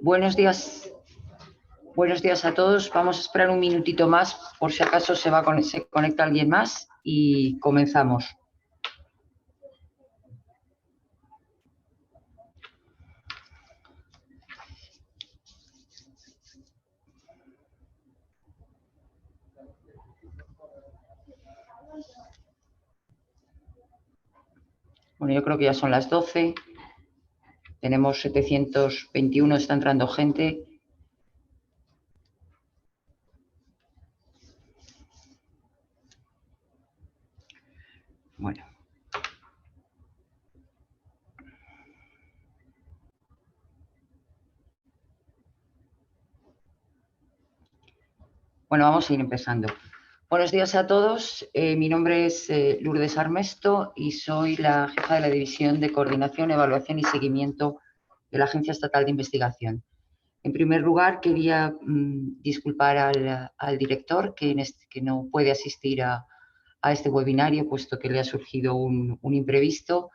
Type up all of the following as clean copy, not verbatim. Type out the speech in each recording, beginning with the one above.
Buenos días a todos. Vamos a esperar un minutito más por si acaso se conecta alguien más y comenzamos. Bueno, yo creo que ya son las 12. Tenemos 721, está entrando gente. Bueno. Bueno, vamos a ir empezando. Buenos días a todos. Mi nombre es Lourdes Armesto y soy la jefa de la División de Coordinación, Evaluación y Seguimiento de la Agencia Estatal de Investigación. En primer lugar, quería disculpar al director que no puede asistir a este webinario, puesto que le ha surgido un imprevisto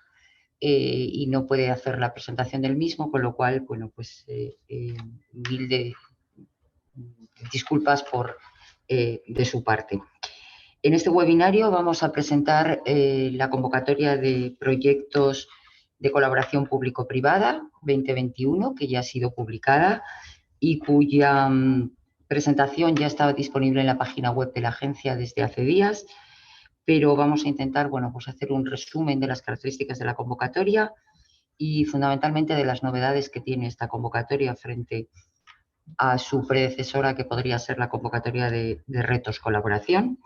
y no puede hacer la presentación del mismo, con lo cual, bueno, pues mil disculpas de su parte. En este webinario vamos a presentar la convocatoria de proyectos de colaboración público-privada 2021, que ya ha sido publicada y cuya presentación ya estaba disponible en la página web de la agencia desde hace días, pero vamos a intentar, bueno, pues hacer un resumen de las características de la convocatoria y fundamentalmente de las novedades que tiene esta convocatoria frente a su predecesora, que podría ser la convocatoria de retos colaboración.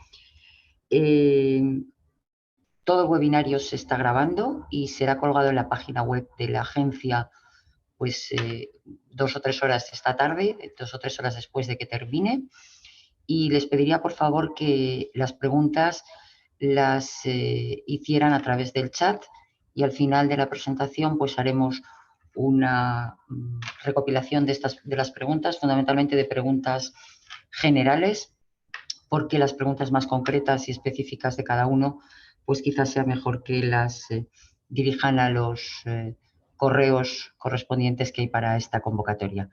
Todo el webinario se está grabando y será colgado en la página web de la agencia pues 2 o 3 horas esta tarde, 2 o 3 horas después de que termine. Y les pediría, por favor, que las preguntas las hicieran a través del chat y al final de la presentación pues haremos una recopilación de las preguntas, fundamentalmente de preguntas generales, porque las preguntas más concretas y específicas de cada uno pues quizás sea mejor que las dirijan a los correos correspondientes que hay para esta convocatoria.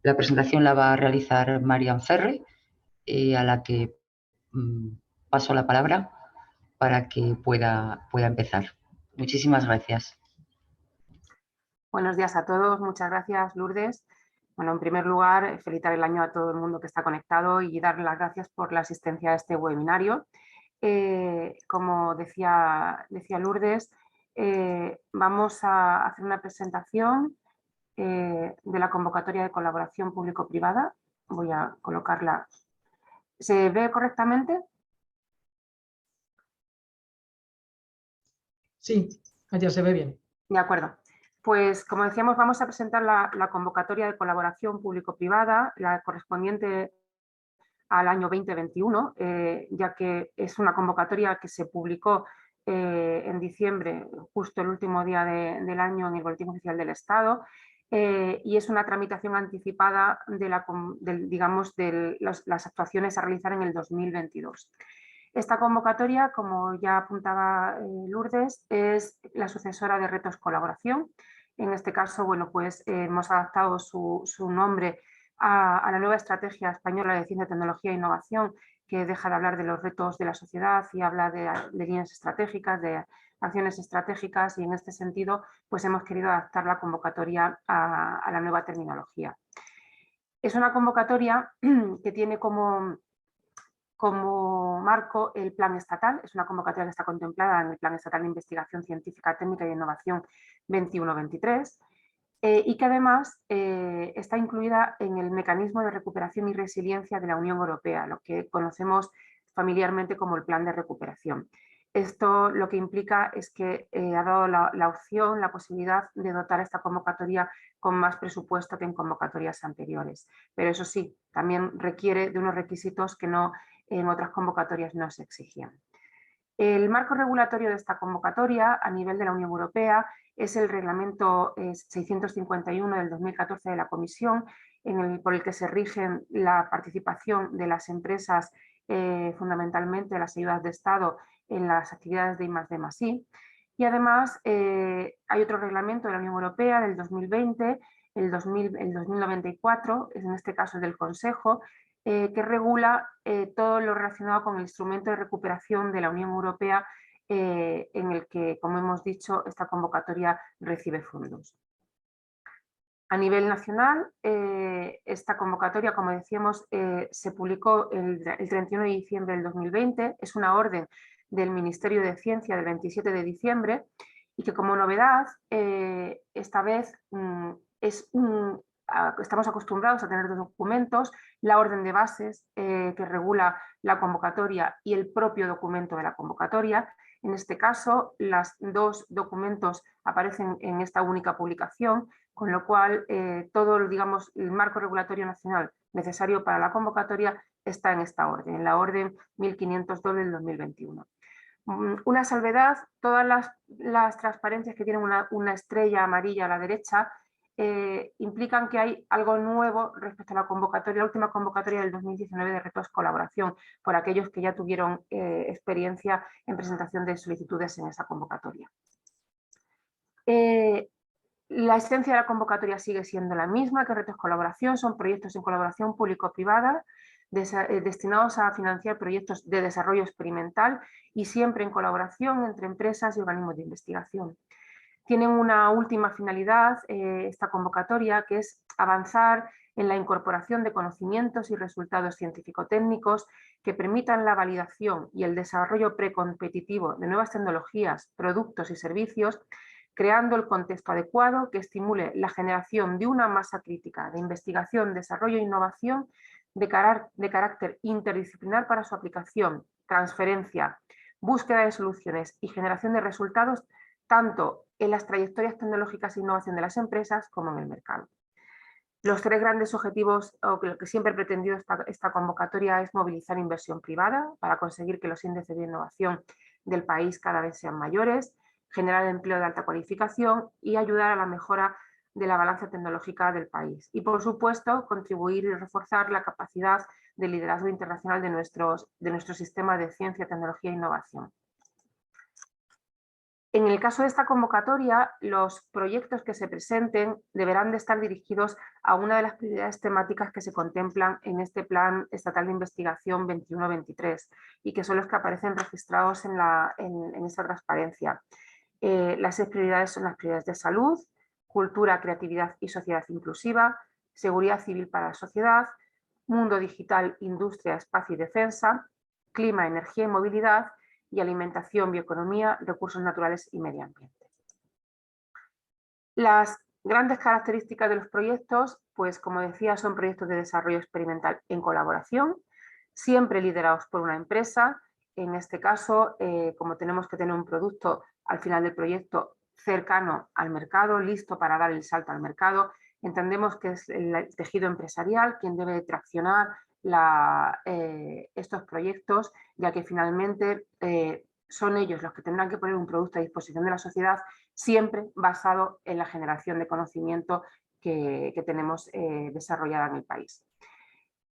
La presentación la va a realizar Marian Ferre, a la que paso la palabra para que pueda empezar. Muchísimas gracias. Buenos días a todos, muchas gracias, Lourdes. Bueno, en primer lugar, felicitar el año a todo el mundo que está conectado y darle las gracias por la asistencia a este webinario. Como decía Lourdes, vamos a hacer una presentación de la convocatoria de colaboración público-privada. Voy a colocarla. ¿Se ve correctamente? Sí, ya se ve bien. De acuerdo. Pues, como decíamos, vamos a presentar la convocatoria de colaboración público-privada, la correspondiente al año 2021, ya que es una convocatoria que se publicó en diciembre, justo el último día del año, en el Boletín Oficial del Estado, y es una tramitación anticipada de las actuaciones a realizar en el 2022. Esta convocatoria, como ya apuntaba Lourdes, es la sucesora de Retos Colaboración. En este caso, bueno, pues hemos adaptado su nombre a la nueva Estrategia Española de Ciencia, Tecnología e Innovación, que deja de hablar de los retos de la sociedad y habla de líneas estratégicas, de acciones estratégicas, y en este sentido pues hemos querido adaptar la convocatoria a la nueva terminología. Es una convocatoria que tiene como marco el Plan Estatal, es una convocatoria que está contemplada en el Plan Estatal de Investigación Científica, Técnica y Innovación 21-23, y que además está incluida en el Mecanismo de Recuperación y Resiliencia de la Unión Europea, lo que conocemos familiarmente como el Plan de Recuperación. Esto lo que implica es que ha dado la opción, la posibilidad de dotar esta convocatoria con más presupuesto que en convocatorias anteriores. Pero eso sí, también requiere de unos requisitos que en otras convocatorias no se exigían. El marco regulatorio de esta convocatoria a nivel de la Unión Europea es el Reglamento 651 del 2014 de la Comisión, por el que se rigen la participación de las empresas, fundamentalmente las ayudas de Estado, en las actividades de I+D+I. Y además hay otro reglamento de la Unión Europea del 2020 el 2094, en este caso del Consejo, que regula todo lo relacionado con el instrumento de recuperación de la Unión Europea, en el que, como hemos dicho, esta convocatoria recibe fondos. A nivel nacional, esta convocatoria, como decíamos, se publicó el 31 de diciembre del 2020, es una orden del Ministerio de Ciencia del 27 de diciembre y que, como novedad, esta vez estamos acostumbrados a tener dos documentos: la orden de bases que regula la convocatoria y el propio documento de la convocatoria. En este caso, los dos documentos aparecen en esta única publicación, con lo cual todo, digamos, el marco regulatorio nacional necesario para la convocatoria está en esta orden, en la orden 1502 del 2021. Una salvedad: todas las transparencias que tienen una estrella amarilla a la derecha implican que hay algo nuevo respecto a la convocatoria, la última convocatoria del 2019 de Retos Colaboración, por aquellos que ya tuvieron experiencia en presentación de solicitudes en esa convocatoria. La esencia de la convocatoria sigue siendo la misma que Retos Colaboración. Son proyectos en colaboración público-privada destinados a financiar proyectos de desarrollo experimental y siempre en colaboración entre empresas y organismos de investigación. Tienen una última finalidad, esta convocatoria, que es avanzar en la incorporación de conocimientos y resultados científico-técnicos que permitan la validación y el desarrollo precompetitivo de nuevas tecnologías, productos y servicios, creando el contexto adecuado que estimule la generación de una masa crítica de investigación, desarrollo e innovación de carácter interdisciplinar para su aplicación, transferencia, búsqueda de soluciones y generación de resultados tanto en las trayectorias tecnológicas e innovación de las empresas como en el mercado. Los tres grandes objetivos, o lo que siempre ha pretendido esta convocatoria, es movilizar inversión privada para conseguir que los índices de innovación del país cada vez sean mayores, generar empleo de alta cualificación y ayudar a la mejora de la balanza tecnológica del país. Y, por supuesto, contribuir y reforzar la capacidad de liderazgo internacional de nuestro sistema de ciencia, tecnología e innovación. En el caso de esta convocatoria, los proyectos que se presenten deberán de estar dirigidos a una de las prioridades temáticas que se contemplan en este Plan Estatal de Investigación 21-23 y que son los que aparecen registrados en esta transparencia. Las 6 prioridades son las prioridades de salud, cultura, creatividad y sociedad inclusiva, seguridad civil para la sociedad, mundo digital, industria, espacio y defensa, clima, energía y movilidad, y alimentación, bioeconomía, recursos naturales y medio ambiente. Las grandes características de los proyectos, pues como decía, son proyectos de desarrollo experimental en colaboración, siempre liderados por una empresa. En este caso, como tenemos que tener un producto al final del proyecto cercano al mercado, listo para dar el salto al mercado, entendemos que es el tejido empresarial quien debe traccionar estos proyectos, ya que finalmente son ellos los que tendrán que poner un producto a disposición de la sociedad, siempre basado en la generación de conocimiento que tenemos desarrollada en el país.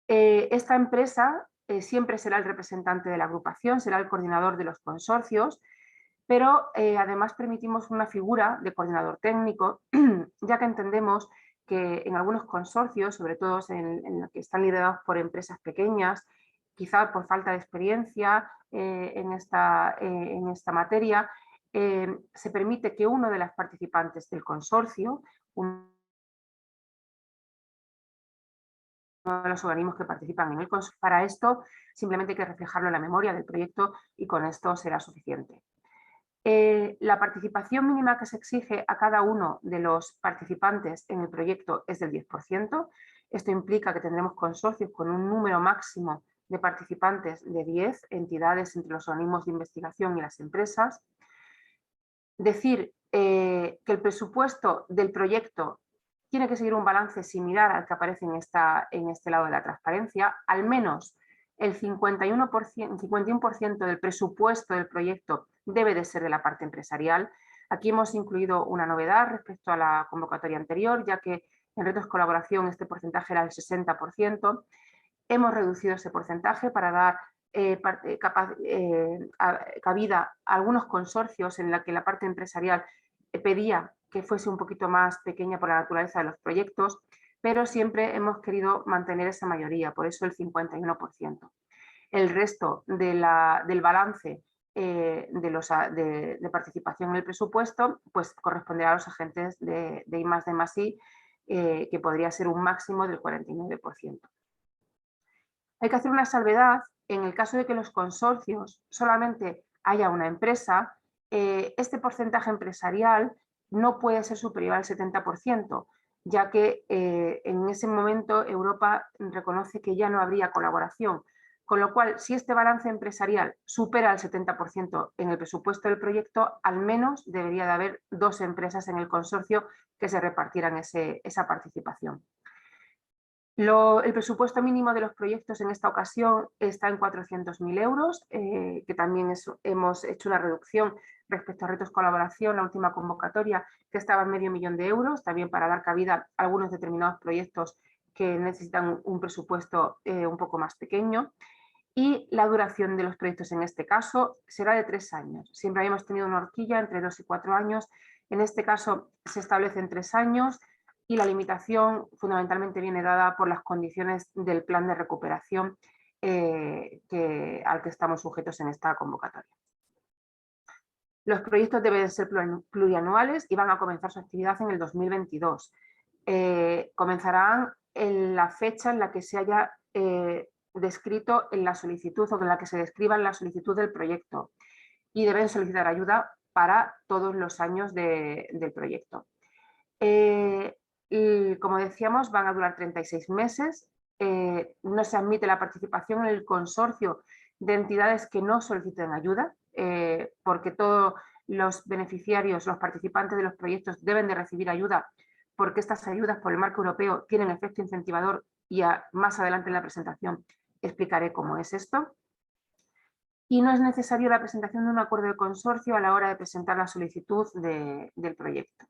Esta empresa siempre será el representante de la agrupación, será el coordinador de los consorcios, pero además permitimos una figura de coordinador técnico, ya que entendemos que en algunos consorcios, sobre todo en los que están liderados por empresas pequeñas, quizá por falta de experiencia en esta materia, se permite que uno de los participantes del consorcio, uno de los organismos que participan en el consorcio, para esto simplemente hay que reflejarlo en la memoria del proyecto y con esto será suficiente. La participación mínima que se exige a cada uno de los participantes en el proyecto es del 10%. Esto implica que tendremos consorcios con un número máximo de participantes de 10 entidades entre los organismos de investigación y las empresas. Decir que el presupuesto del proyecto tiene que seguir un balance similar al que aparece en este lado de la transparencia, al menos el 51% del presupuesto del proyecto debe de ser de la parte empresarial. Aquí hemos incluido una novedad respecto a la convocatoria anterior, ya que en Retos Colaboración este porcentaje era el 60%. Hemos reducido ese porcentaje para dar cabida a algunos consorcios en la que la parte empresarial pedía que fuese un poquito más pequeña por la naturaleza de los proyectos, pero siempre hemos querido mantener esa mayoría, por eso el 51%. El resto del balance de participación en el presupuesto pues corresponderá a los agentes de I+D+I, que podría ser un máximo del 49%. Hay que hacer una salvedad en el caso de que los consorcios solamente haya una empresa. Este porcentaje empresarial no puede ser superior al 70%, ya que en ese momento Europa reconoce que ya no habría colaboración. Con lo cual, si este balance empresarial supera el 70% en el presupuesto del proyecto, al menos debería de haber 2 empresas en el consorcio que se repartieran esa participación. El presupuesto mínimo de los proyectos en esta ocasión está en 400.000 euros, que también hemos hecho una reducción respecto a Retos Colaboración, la última convocatoria, que estaba en medio millón de euros, también para dar cabida a algunos determinados proyectos que necesitan un presupuesto un poco más pequeño. Y la duración de los proyectos en este caso será de 3 años. Siempre habíamos tenido una horquilla entre 2 y 4 años. En este caso se establecen 3 años y la limitación fundamentalmente viene dada por las condiciones del plan de recuperación al que estamos sujetos en esta convocatoria. Los proyectos deben ser plurianuales y van a comenzar su actividad en el 2022. Comenzarán en la fecha en la que se haya descrito en la solicitud o en la que se describa en la solicitud del proyecto, y deben solicitar ayuda para todos los años del proyecto. Y como decíamos, van a durar 36 meses. No se admite la participación en el consorcio de entidades que no soliciten ayuda, porque todos los beneficiarios, los participantes de los proyectos deben de recibir ayuda, porque estas ayudas por el marco europeo tienen efecto incentivador, y más adelante en la presentación explicaré cómo es esto. Y no es necesario la presentación de un acuerdo de consorcio a la hora de presentar la solicitud del proyecto.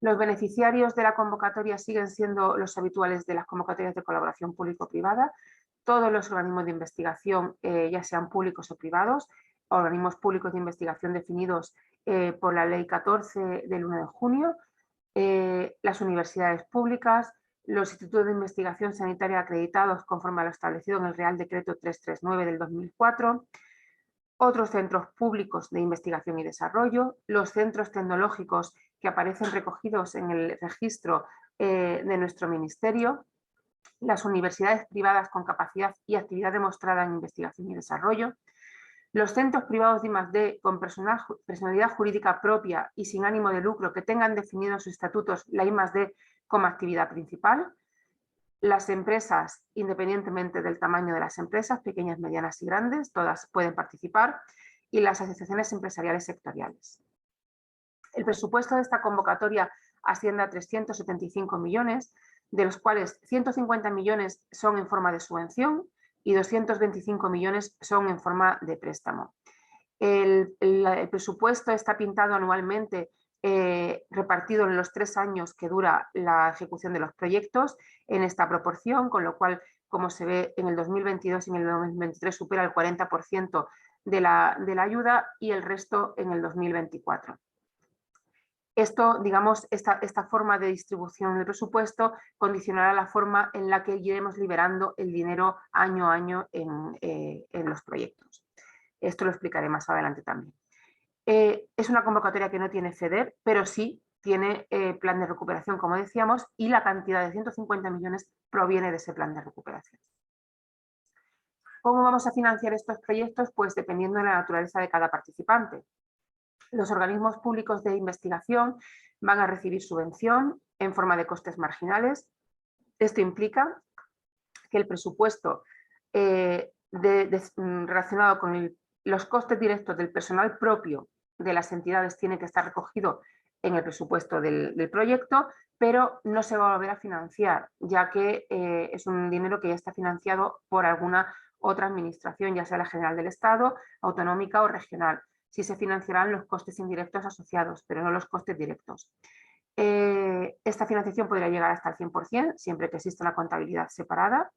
Los beneficiarios de la convocatoria siguen siendo los habituales de las convocatorias de colaboración público-privada, todos los organismos de investigación, ya sean públicos o privados, organismos públicos de investigación definidos por la Ley 14 del 1 de junio, las universidades públicas, los institutos de investigación sanitaria acreditados conforme a lo establecido en el Real Decreto 339 del 2004, otros centros públicos de investigación y desarrollo, los centros tecnológicos que aparecen recogidos en el registro de nuestro ministerio, las universidades privadas con capacidad y actividad demostrada en investigación y desarrollo, los centros privados de I+D con personalidad jurídica propia y sin ánimo de lucro que tengan definido en sus estatutos la I+D como actividad principal, las empresas, independientemente del tamaño de las empresas, pequeñas, medianas y grandes, todas pueden participar, y las asociaciones empresariales sectoriales. El presupuesto de esta convocatoria asciende a 375 millones, de los cuales 150 millones son en forma de subvención y 225 millones son en forma de préstamo. El presupuesto está pintado anualmente, repartido en los 3 años que dura la ejecución de los proyectos en esta proporción, con lo cual, como se ve, en el 2022 y en el 2023 supera el 40% de la ayuda, y el resto en el 2024. Esto, digamos, esta forma de distribución del presupuesto condicionará la forma en la que iremos liberando el dinero año a año en los proyectos. Esto lo explicaré más adelante también. Es una convocatoria que no tiene FEDER, pero sí tiene plan de recuperación, como decíamos, y la cantidad de 150 millones proviene de ese plan de recuperación. ¿Cómo vamos a financiar estos proyectos? Pues dependiendo de la naturaleza de cada participante. Los organismos públicos de investigación van a recibir subvención en forma de costes marginales. Esto implica que el presupuesto relacionado con los costes directos del personal propio de las entidades tiene que estar recogido en el presupuesto del proyecto, pero no se va a volver a financiar, ya que es un dinero que ya está financiado por alguna otra administración, ya sea la general del Estado, autonómica o regional. Sí se financiarán los costes indirectos asociados, pero no los costes directos. Esta financiación podría llegar hasta el 100%, siempre que exista una contabilidad separada.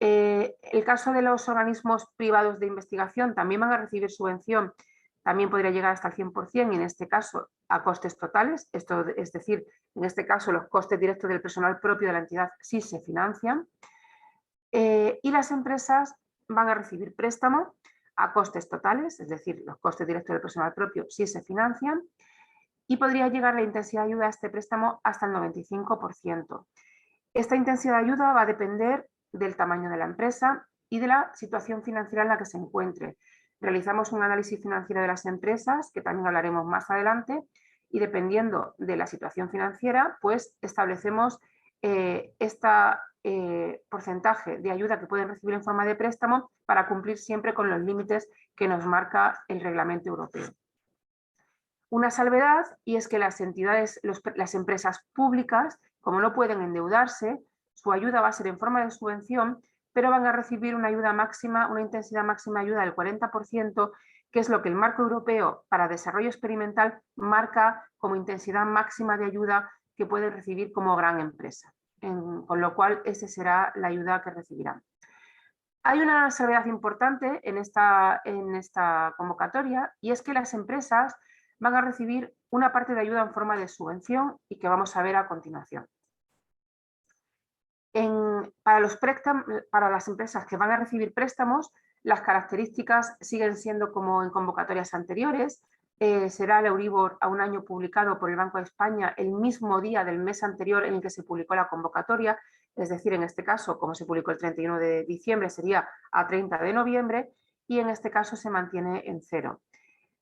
El caso de los organismos privados de investigación también van a recibir subvención, También podría llegar hasta el 100% y en este caso a costes totales, esto es decir, en este caso los costes directos del personal propio de la entidad sí se financian. Y las empresas van a recibir préstamo a costes totales, es decir, los costes directos del personal propio sí se financian, y podría llegar la intensidad de ayuda a este préstamo hasta el 95%. Esta intensidad de ayuda va a depender del tamaño de la empresa y de la situación financiera en la que se encuentre. Realizamos un análisis financiero de las empresas, que también hablaremos más adelante, y dependiendo de la situación financiera, pues establecemos porcentaje de ayuda que pueden recibir en forma de préstamo para cumplir siempre con los límites que nos marca el reglamento europeo. Una salvedad, y es que las entidades, las empresas públicas, como no pueden endeudarse, su ayuda va a ser en forma de subvención, pero van a recibir una ayuda máxima, una intensidad máxima de ayuda del 40%, que es lo que el marco europeo para desarrollo experimental marca como intensidad máxima de ayuda que pueden recibir como gran empresa. Con lo cual, esa será la ayuda que recibirán. Hay una salvedad importante en esta convocatoria, y es que las empresas van a recibir una parte de ayuda en forma de subvención y que vamos a ver a continuación. Para las empresas que van a recibir préstamos, las características siguen siendo como en convocatorias anteriores. Será el Euribor a un año publicado por el Banco de España el mismo día del mes anterior en el que se publicó la convocatoria, es decir, en este caso, como se publicó el 31 de diciembre, sería a 30 de noviembre, y en este caso se mantiene en cero.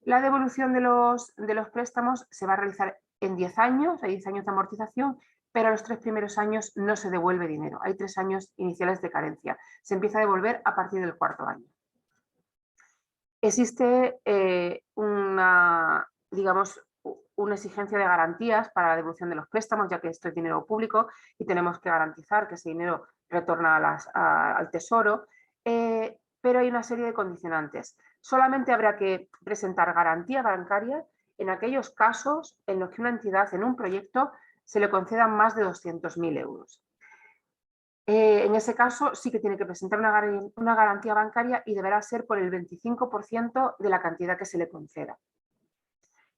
La devolución de los préstamos se va a realizar en 10 años, hay 10 años de amortización, pero a los 3 primeros años no se devuelve dinero. Hay 3 años iniciales de carencia. Se empieza a devolver a partir del 4.º año. Existe una exigencia de garantías para la devolución de los préstamos, ya que esto es dinero público y tenemos que garantizar que ese dinero retorna al Tesoro, pero hay una serie de condicionantes. Solamente habrá que presentar garantía bancaria en aquellos casos en los que una entidad en un proyecto se le concedan más de 200.000 euros. En ese caso sí que tiene que presentar una garantía bancaria y deberá ser por el 25% de la cantidad que se le conceda.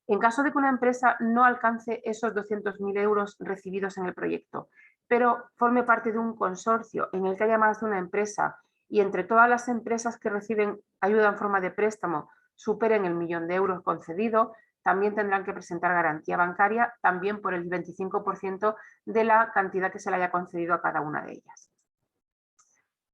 En caso de que una empresa no alcance esos 200.000 euros recibidos en el proyecto, pero forme parte de un consorcio en el que haya más de una empresa y entre todas las empresas que reciben ayuda en forma de préstamo superen el 1.000.000 de euros concedido, también tendrán que presentar garantía bancaria, también por el 25% de la cantidad que se le haya concedido a cada una de ellas.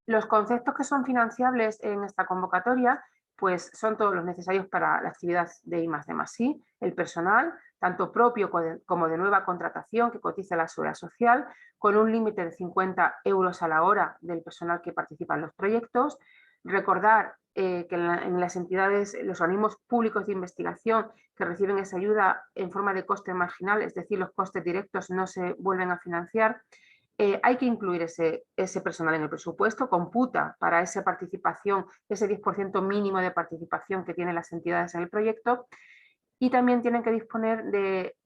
Los conceptos que son financiables en esta convocatoria pues son todos los necesarios para la actividad de I+D+I, el personal, tanto propio como de nueva contratación que cotiza la Seguridad Social, con un límite de 50 euros a la hora del personal que participa en los proyectos. Recordar que en las entidades, los organismos públicos de investigación que reciben esa ayuda en forma de coste marginal, es decir, los costes directos no se vuelven a financiar. Hay que incluir ese personal en el presupuesto, computa para esa participación, ese 10% mínimo de participación que tienen las entidades en el proyecto, y también tienen que disponer de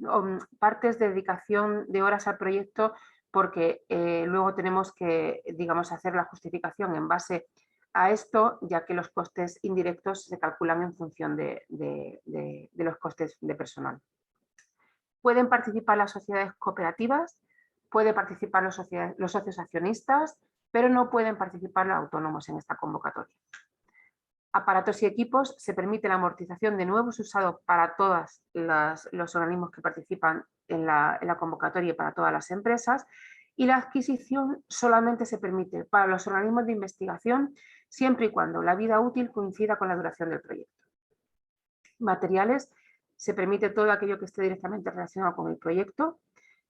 partes de dedicación de horas al proyecto, porque luego tenemos que, hacer la justificación en base a esto, ya que los costes indirectos se calculan en función de los costes de personal. Pueden participar las sociedades cooperativas, pueden participar los socios accionistas, pero no pueden participar los autónomos en esta convocatoria. Aparatos y equipos, se permite la amortización de nuevos usados para todos los organismos que participan en la convocatoria y para todas las empresas, y la adquisición solamente se permite para los organismos de investigación siempre y cuando la vida útil coincida con la duración del proyecto. Materiales, se permite todo aquello que esté directamente relacionado con el proyecto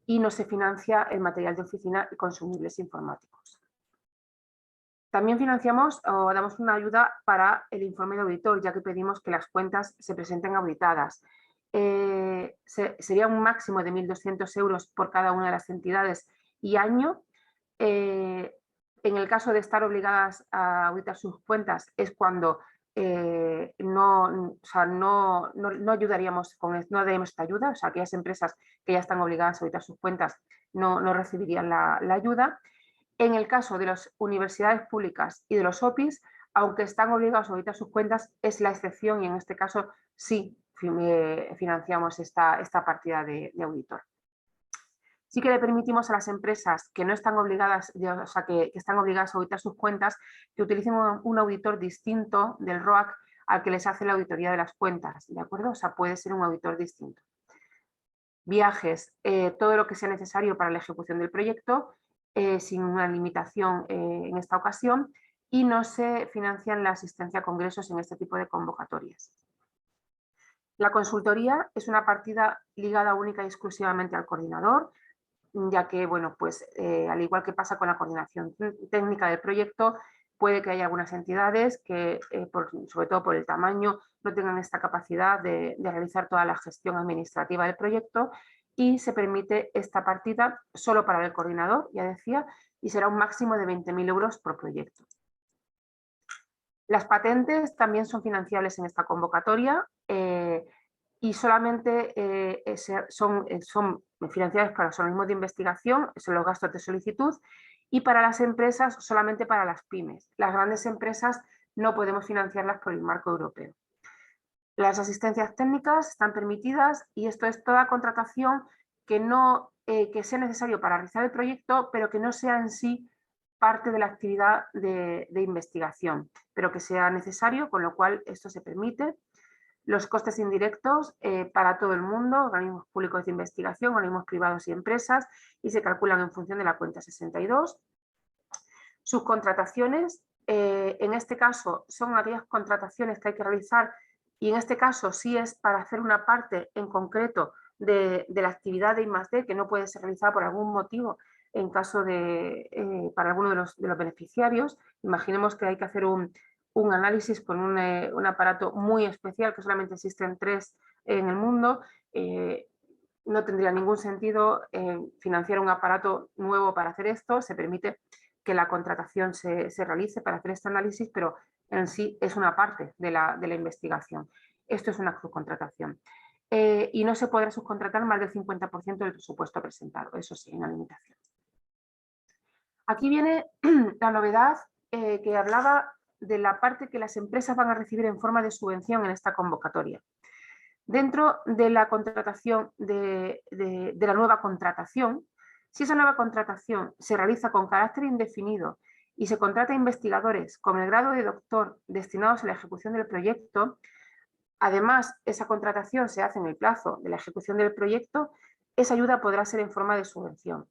y no se financia el material de oficina y consumibles informáticos. También financiamos o damos una ayuda para el informe de auditor, ya que pedimos que las cuentas se presenten auditadas. Sería un máximo de 1.200 euros por cada una de las entidades y año. En el caso de estar obligadas a auditar sus cuentas es cuando no ayudaríamos no daríamos esta ayuda, o sea, aquellas empresas que ya están obligadas a auditar sus cuentas no recibirían la ayuda. En el caso de las universidades públicas y de los OPIs, aunque están obligados a auditar sus cuentas, es la excepción y en este caso sí financiamos esta partida de auditor. Sí que le permitimos a las empresas que no están obligadas, o sea, que están obligadas a auditar sus cuentas, que utilicen un auditor distinto del ROAC al que les hace la auditoría de las cuentas, ¿de acuerdo? O sea, puede ser un auditor distinto. Viajes, todo lo que sea necesario para la ejecución del proyecto, sin una limitación en esta ocasión, y no se financian la asistencia a congresos en este tipo de convocatorias. La consultoría es una partida ligada única y exclusivamente al coordinador, ya que, bueno, pues al igual que pasa con la coordinación técnica del proyecto, puede que haya algunas entidades que, sobre todo por el tamaño, no tengan esta capacidad de realizar toda la gestión administrativa del proyecto y se permite esta partida solo para el coordinador, ya decía, y será un máximo de 20.000 euros por proyecto. Las patentes también son financiables en esta convocatoria y solamente son financiables para los organismos de investigación, son los gastos de solicitud, y para las empresas solamente para las pymes. Las grandes empresas no podemos financiarlas por el marco europeo. Las asistencias técnicas están permitidas y esto es toda contratación que sea necesario para realizar el proyecto, pero que no sea en sí parte de la actividad de investigación, pero que sea necesario, con lo cual esto se permite. Los costes indirectos para todo el mundo, organismos públicos de investigación, organismos privados y empresas, y se calculan en función de la cuenta 62. Subcontrataciones, en este caso son aquellas contrataciones que hay que realizar y en este caso sí es para hacer una parte en concreto de la actividad de I+D que no puede ser realizada por algún motivo en caso para alguno de los beneficiarios. Imaginemos que hay que hacer un análisis con un aparato muy especial, que solamente existen 3 en el mundo. No tendría ningún sentido financiar un aparato nuevo para hacer esto. Se permite que la contratación se realice para hacer este análisis, pero en sí es una parte de la investigación. Esto es una subcontratación. Y no se podrá subcontratar más del 50% del presupuesto presentado. Eso sí, una limitación. Aquí viene la novedad que hablaba de la parte que las empresas van a recibir en forma de subvención en esta convocatoria. Dentro de la contratación, de la nueva contratación, si esa nueva contratación se realiza con carácter indefinido y se contrata a investigadores con el grado de doctor destinados a la ejecución del proyecto, además esa contratación se hace en el plazo de la ejecución del proyecto, esa ayuda podrá ser en forma de subvención.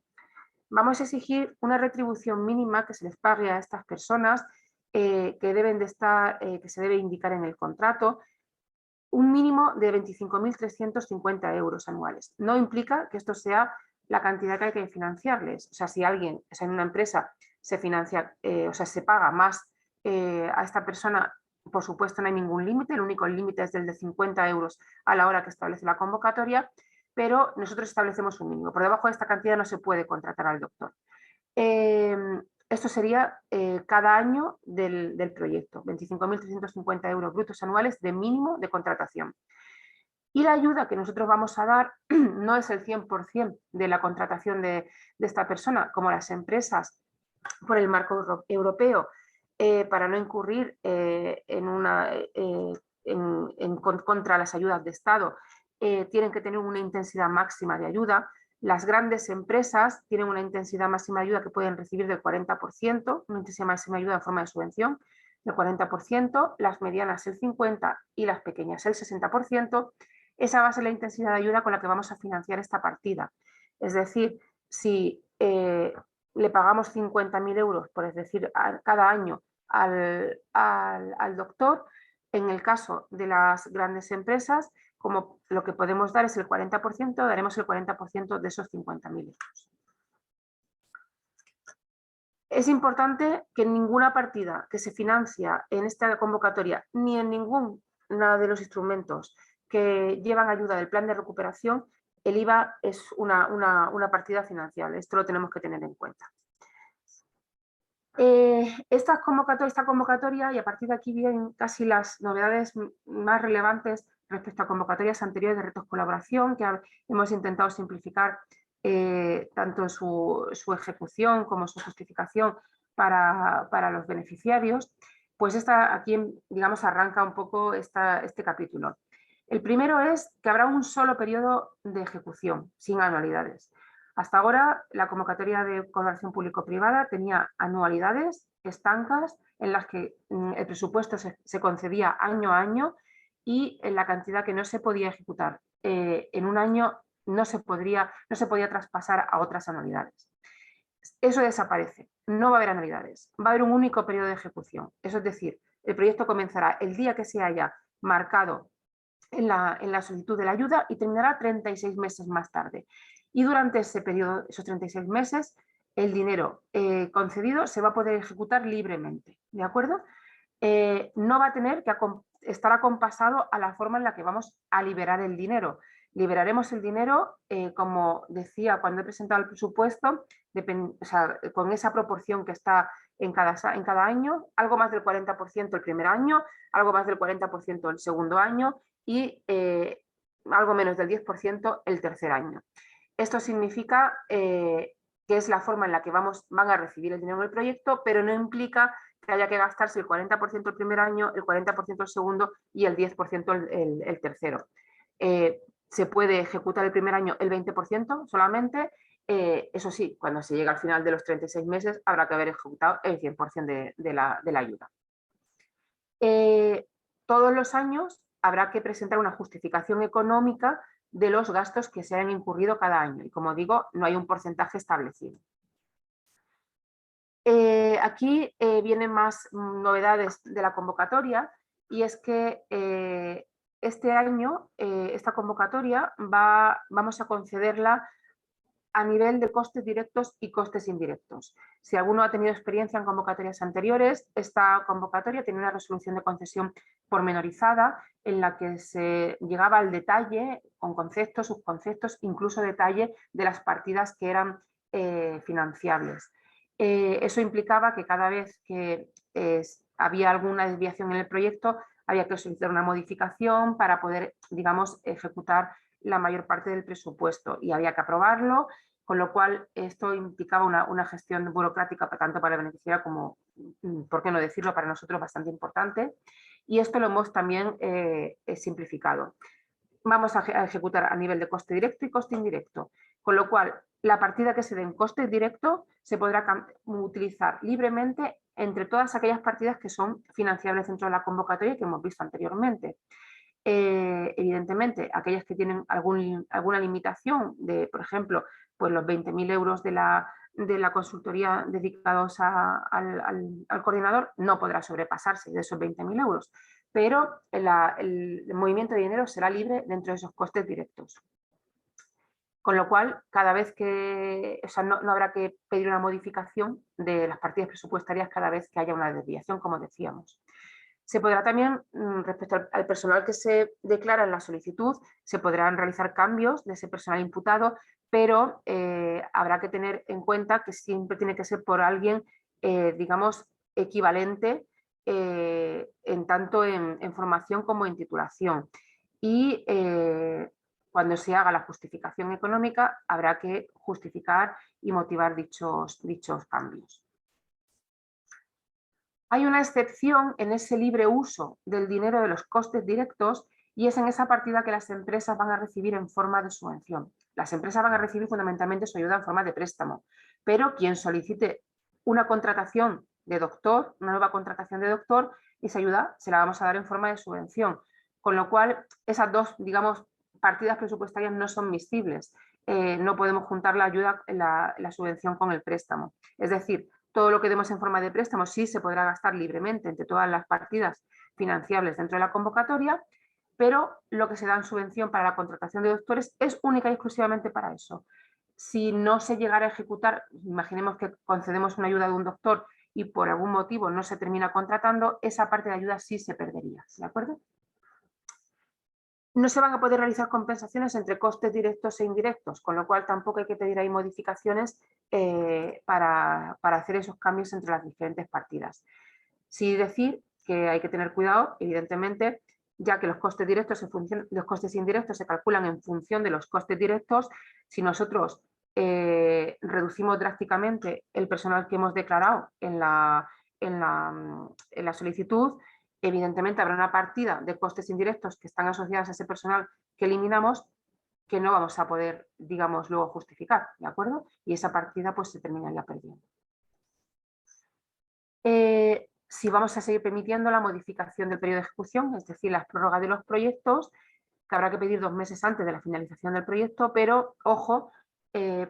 Vamos a exigir una retribución mínima que se les pague a estas personas que se debe indicar en el contrato, un mínimo de 25.350 euros anuales. No implica que esto sea la cantidad que hay que financiarles. O sea, si alguien, o sea, en una empresa se financia, o sea, se paga más a esta persona, por supuesto no hay ningún límite, el único límite es del de 50 euros a la hora que establece la convocatoria, pero nosotros establecemos un mínimo. Por debajo de esta cantidad no se puede contratar al doctor. Esto sería cada año del proyecto, 25.350 euros brutos anuales de mínimo de contratación. Y la ayuda que nosotros vamos a dar no es el 100% de la contratación de esta persona, como las empresas por el marco europeo, para no incurrir contra las ayudas de Estado, tienen que tener una intensidad máxima de ayuda. Las grandes empresas tienen una intensidad máxima de ayuda que pueden recibir del 40%, una intensidad máxima de ayuda en forma de subvención del 40%, las medianas el 50% y las pequeñas el 60%. Esa va a ser la intensidad de ayuda con la que vamos a financiar esta partida. Es decir, si le pagamos 50.000 euros, por decir, cada año al doctor, en el caso de las grandes empresas, como lo que podemos dar es el 40%, daremos el 40% de esos 50.000 euros. Es importante que en ninguna partida que se financia en esta convocatoria, ni en ninguno de los instrumentos que llevan ayuda del plan de recuperación, el IVA es una partida financiable. Esto lo tenemos que tener en cuenta. Esta convocatoria, y a partir de aquí vienen casi las novedades más relevantes respecto a convocatorias anteriores de retos colaboración, que hemos intentado simplificar tanto su ejecución como su justificación para los beneficiarios. Pues aquí, digamos, arranca un poco este capítulo. El primero es que habrá un solo periodo de ejecución, sin anualidades. Hasta ahora, la convocatoria de colaboración público-privada tenía anualidades estancas en las que el presupuesto se concedía año a año y en la cantidad que no se podía ejecutar en un año no se podía traspasar a otras anualidades. Eso desaparece, no va a haber anualidades, va a haber un único periodo de ejecución. Eso es decir, el proyecto comenzará el día que se haya marcado en la solicitud de la ayuda y terminará 36 meses más tarde. Y durante ese periodo, esos 36 meses, el dinero concedido se va a poder ejecutar libremente, ¿de acuerdo? No va a tener que estar acompasado a la forma en la que vamos a liberar el dinero. Liberaremos el dinero, como decía cuando he presentado el presupuesto, o sea, con esa proporción que está en cada año, algo más del 40% el primer año, algo más del 40% el segundo año y algo menos del 10% el tercer año. Esto significa que es la forma en la que van a recibir el dinero del proyecto, pero no implica que haya que gastarse el 40% el primer año, el 40% el segundo y el 10% el tercero. Se puede ejecutar el primer año el 20% solamente, eso sí, cuando se llega al final de los 36 meses habrá que haber ejecutado el 100% de la ayuda. Todos los años habrá que presentar una justificación económica de los gastos que se hayan incurrido cada año y, como digo, no hay un porcentaje establecido. Aquí vienen más novedades de la convocatoria y es que este año esta convocatoria vamos a concederla a nivel de costes directos y costes indirectos. Si alguno ha tenido experiencia en convocatorias anteriores, esta convocatoria tiene una resolución de concesión pormenorizada en la que se llegaba al detalle con conceptos, subconceptos, incluso detalle de las partidas que eran financiables. Eso implicaba que cada vez que había alguna desviación en el proyecto había que solicitar una modificación para poder, digamos, ejecutar la mayor parte del presupuesto y había que aprobarlo, con lo cual esto implicaba una gestión burocrática tanto para el beneficiario como, por qué no decirlo, para nosotros bastante importante, y esto lo hemos también simplificado. Vamos a ejecutar a nivel de coste directo y coste indirecto, con lo cual la partida que se dé en coste directo se podrá utilizar libremente entre todas aquellas partidas que son financiables dentro de la convocatoria que hemos visto anteriormente. Evidentemente, aquellas que tienen alguna limitación de, por ejemplo, pues los 20.000 euros de la consultoría dedicados al coordinador, no podrá sobrepasarse de esos 20.000 euros, pero el movimiento de dinero será libre dentro de esos costes directos. Con lo cual, cada vez que, o sea, no habrá que pedir una modificación de las partidas presupuestarias cada vez que haya una desviación, como decíamos. Se podrá también, respecto al personal que se declara en la solicitud, se podrán realizar cambios de ese personal imputado, pero habrá que tener en cuenta que siempre tiene que ser por alguien, digamos, equivalente, en tanto en formación como en titulación. Y cuando se haga la justificación económica, habrá que justificar y motivar dichos cambios. Hay una excepción en ese libre uso del dinero de los costes directos y es en esa partida que las empresas van a recibir en forma de subvención. Las empresas van a recibir fundamentalmente su ayuda en forma de préstamo, pero quien solicite una contratación de doctor, una nueva contratación de doctor, esa ayuda se la vamos a dar en forma de subvención, con lo cual esas dos, digamos, partidas presupuestarias no son miscibles. No podemos juntar la ayuda, la subvención con el préstamo. Es decir, todo lo que demos en forma de préstamo sí se podrá gastar libremente entre todas las partidas financiables dentro de la convocatoria, pero lo que se da en subvención para la contratación de doctores es única y exclusivamente para eso. Si no se llegara a ejecutar, imaginemos que concedemos una ayuda de un doctor y por algún motivo no se termina contratando, esa parte de ayuda sí se perdería, ¿de acuerdo? No se van a poder realizar compensaciones entre costes directos e indirectos, con lo cual tampoco hay que pedir ahí modificaciones para hacer esos cambios entre las diferentes partidas. Sí decir que hay que tener cuidado, evidentemente, ya que los costes directos los costes indirectos se calculan en función de los costes directos. Si nosotros reducimos drásticamente el personal que hemos declarado en la solicitud, evidentemente habrá una partida de costes indirectos que están asociadas a ese personal que eliminamos, que no vamos a poder, digamos, luego justificar, ¿de acuerdo? Y esa partida pues se terminaría perdiendo. Si vamos a seguir permitiendo la modificación del periodo de ejecución, es decir, las prórrogas de los proyectos, que habrá que pedir 2 meses antes de la finalización del proyecto, pero ojo,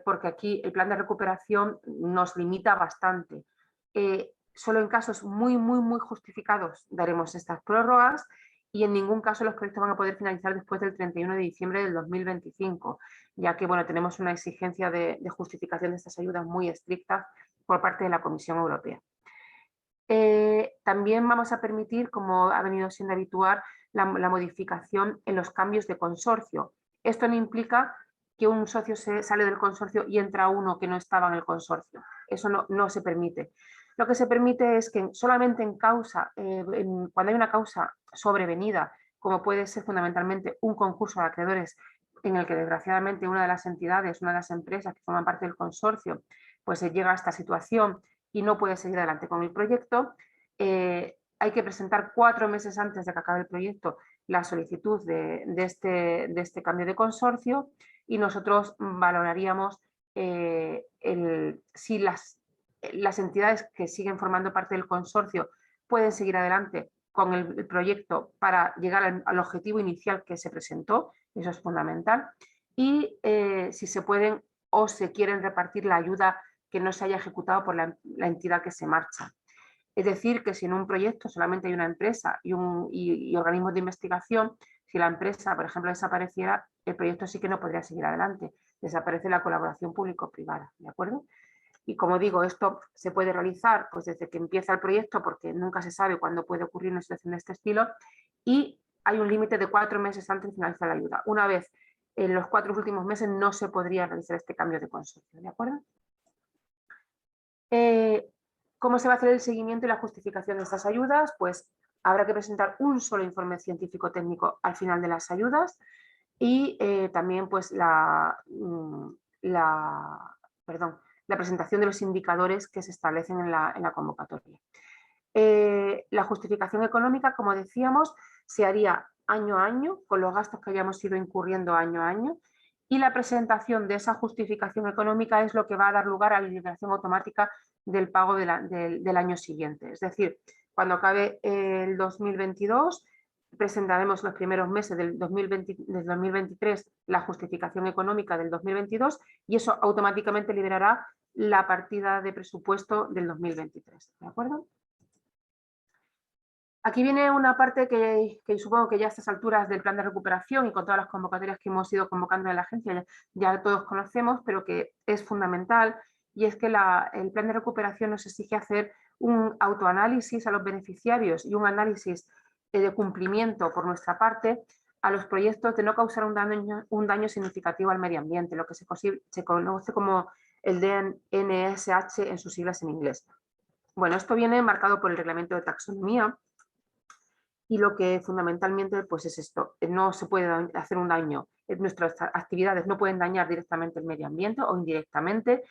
porque aquí el plan de recuperación nos limita bastante. Solo en casos muy justificados daremos estas prórrogas y en ningún caso los proyectos van a poder finalizar después del 31 de diciembre del 2025, ya que bueno, tenemos una exigencia de justificación de estas ayudas muy estrictas por parte de la Comisión Europea. También vamos a permitir, como ha venido siendo habitual, la modificación en los cambios de consorcio. Esto no implica que un socio se sale del consorcio y entra uno que no estaba en el consorcio. Eso no se permite. Lo que se permite es que solamente en causa, cuando hay una causa sobrevenida, como puede ser fundamentalmente un concurso de acreedores en el que desgraciadamente una de las entidades, una de las empresas que forman parte del consorcio, pues se llega a esta situación y no puede seguir adelante con el proyecto, hay que presentar 4 meses antes de que acabe el proyecto la solicitud de este cambio de consorcio y nosotros valoraríamos si las entidades que siguen formando parte del consorcio pueden seguir adelante con el proyecto para llegar al objetivo inicial que se presentó, eso es fundamental, y si se pueden o se quieren repartir la ayuda que no se haya ejecutado por la entidad que se marcha. Es decir, que si en un proyecto solamente hay una empresa y organismos de investigación, si la empresa, por ejemplo, desapareciera, el proyecto sí que no podría seguir adelante. Desaparece la colaboración público-privada, ¿de acuerdo? Y como digo, esto se puede realizar pues, desde que empieza el proyecto, porque nunca se sabe cuándo puede ocurrir una situación de este estilo, y hay un límite de 4 meses antes de finalizar la ayuda. Una vez en los 4 últimos meses no se podría realizar este cambio de consorcio, ¿de acuerdo? ¿Cómo se va a hacer el seguimiento y la justificación de estas ayudas? Pues habrá que presentar un solo informe científico-técnico al final de las ayudas y también pues la presentación de los indicadores que se establecen en la convocatoria. La justificación económica, como decíamos, se haría año a año con los gastos que hayamos ido incurriendo año a año y la presentación de esa justificación económica es lo que va a dar lugar a la liberación automática del pago del año siguiente. Es decir, cuando acabe el 2022, presentaremos los primeros meses del 2023 la justificación económica del 2022 y eso automáticamente liberará la partida de presupuesto del 2023. ¿De acuerdo? Aquí viene una parte que supongo que ya a estas alturas del plan de recuperación y con todas las convocatorias que hemos ido convocando en la agencia ya todos conocemos, pero que es fundamental, y es que el plan de recuperación nos exige hacer un autoanálisis a los beneficiarios y un análisis de cumplimiento por nuestra parte a los proyectos de no causar un daño significativo al medio ambiente, lo que se conoce como el DNSH en sus siglas en inglés. Bueno, esto viene marcado por el reglamento de taxonomía, y lo que fundamentalmente pues es esto, no se puede hacer un daño, nuestras actividades no pueden dañar directamente el medio ambiente o indirectamente,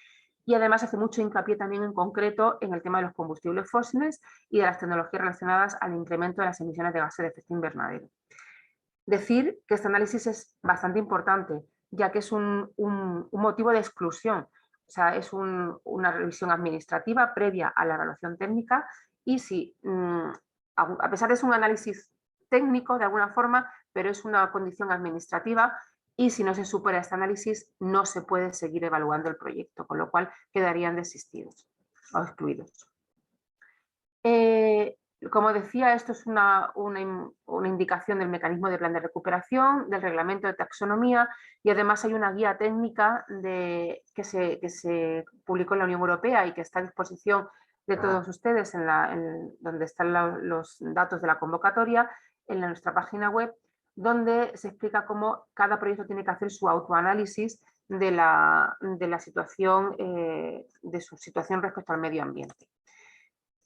y además hace mucho hincapié también en concreto en el tema de los combustibles fósiles y de las tecnologías relacionadas al incremento de las emisiones de gases de efecto invernadero. Decir que este análisis es bastante importante, ya que es un motivo de exclusión, o sea, es una revisión administrativa previa a la evaluación técnica y si a pesar de ser un análisis técnico de alguna forma, pero es una condición administrativa y si no se supera este análisis no se puede seguir evaluando el proyecto, con lo cual quedarían desistidos o excluidos. Como decía, esto es una indicación del mecanismo de plan de recuperación, del reglamento de taxonomía y además hay una guía técnica que se publicó en la Unión Europea y que está a disposición de todos ustedes donde están los datos de la convocatoria en nuestra página web, donde se explica cómo cada proyecto tiene que hacer su autoanálisis de su situación respecto al medio ambiente.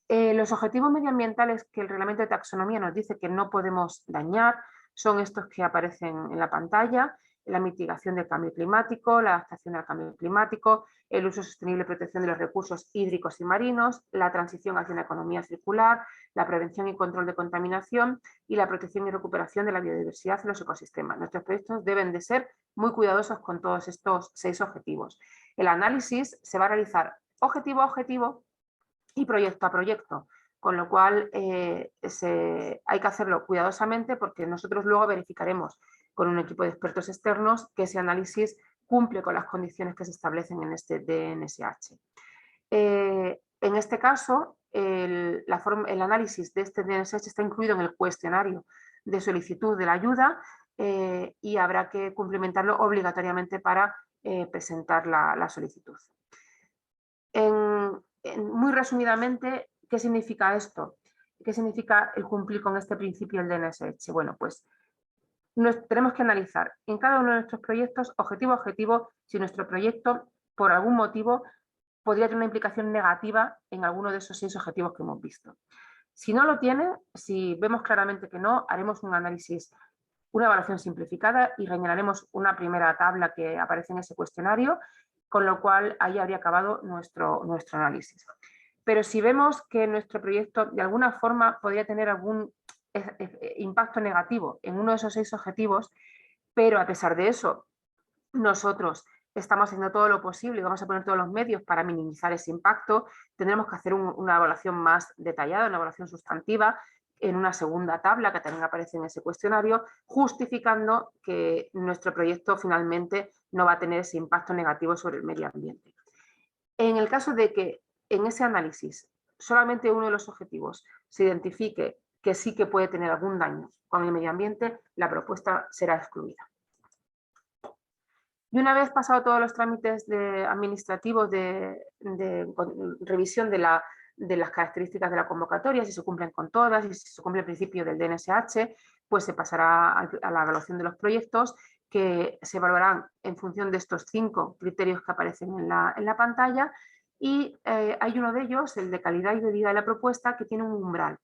Los objetivos medioambientales que el reglamento de taxonomía nos dice que no podemos dañar son estos que aparecen en la pantalla la mitigación del cambio climático, la adaptación al cambio climático, el uso sostenible y protección de los recursos hídricos y marinos, la transición hacia una economía circular, la prevención y control de contaminación y la protección y recuperación de la biodiversidad en los ecosistemas. Nuestros proyectos deben de ser muy cuidadosos con todos estos 6 objetivos. El análisis se va a realizar objetivo a objetivo y proyecto a proyecto, con lo cual hay que hacerlo cuidadosamente porque nosotros luego verificaremos con un equipo de expertos externos que ese análisis cumple con las condiciones que se establecen en este DNSH. En este caso, el análisis de este DNSH está incluido en el cuestionario de solicitud de la ayuda y habrá que cumplimentarlo obligatoriamente para presentar la solicitud. Muy resumidamente, ¿qué significa esto? ¿Qué significa el cumplir con este principio del DNSH? Bueno, pues tenemos que analizar en cada uno de nuestros proyectos, objetivo a objetivo, si nuestro proyecto, por algún motivo, podría tener una implicación negativa en alguno de esos 6 objetivos que hemos visto. Si no lo tiene, si vemos claramente que no, haremos un análisis, una evaluación simplificada y rellenaremos una primera tabla que aparece en ese cuestionario, con lo cual ahí habría acabado nuestro análisis. Pero si vemos que nuestro proyecto de alguna forma podría tener algún impacto negativo en uno de esos 6 objetivos, pero a pesar de eso nosotros estamos haciendo todo lo posible y vamos a poner todos los medios para minimizar ese impacto, tendremos que hacer una evaluación más detallada, una evaluación sustantiva en una segunda tabla que también aparece en ese cuestionario, justificando que nuestro proyecto finalmente no va a tener ese impacto negativo sobre el medio ambiente. En el caso de que en ese análisis solamente uno de los objetivos se identifique que sí que puede tener algún daño con el medio ambiente, la propuesta será excluida. Y una vez pasado todos los trámites administrativos de revisión de las características de la convocatoria, si se cumplen con todas y si se cumple el principio del DNSH, pues se pasará a la evaluación de los proyectos que se evaluarán en función de estos 5 criterios que aparecen en la pantalla y hay uno de ellos, el de calidad y de vida de la propuesta, que tiene un umbral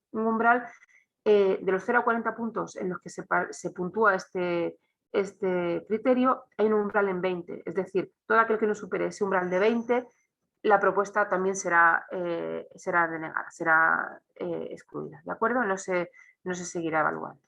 de los 0 a 40 puntos en los que se puntúa este criterio, hay un umbral en 20, es decir, todo aquel que no supere ese umbral de 20, la propuesta también será denegada, será excluida, ¿de acuerdo? No se seguirá evaluando.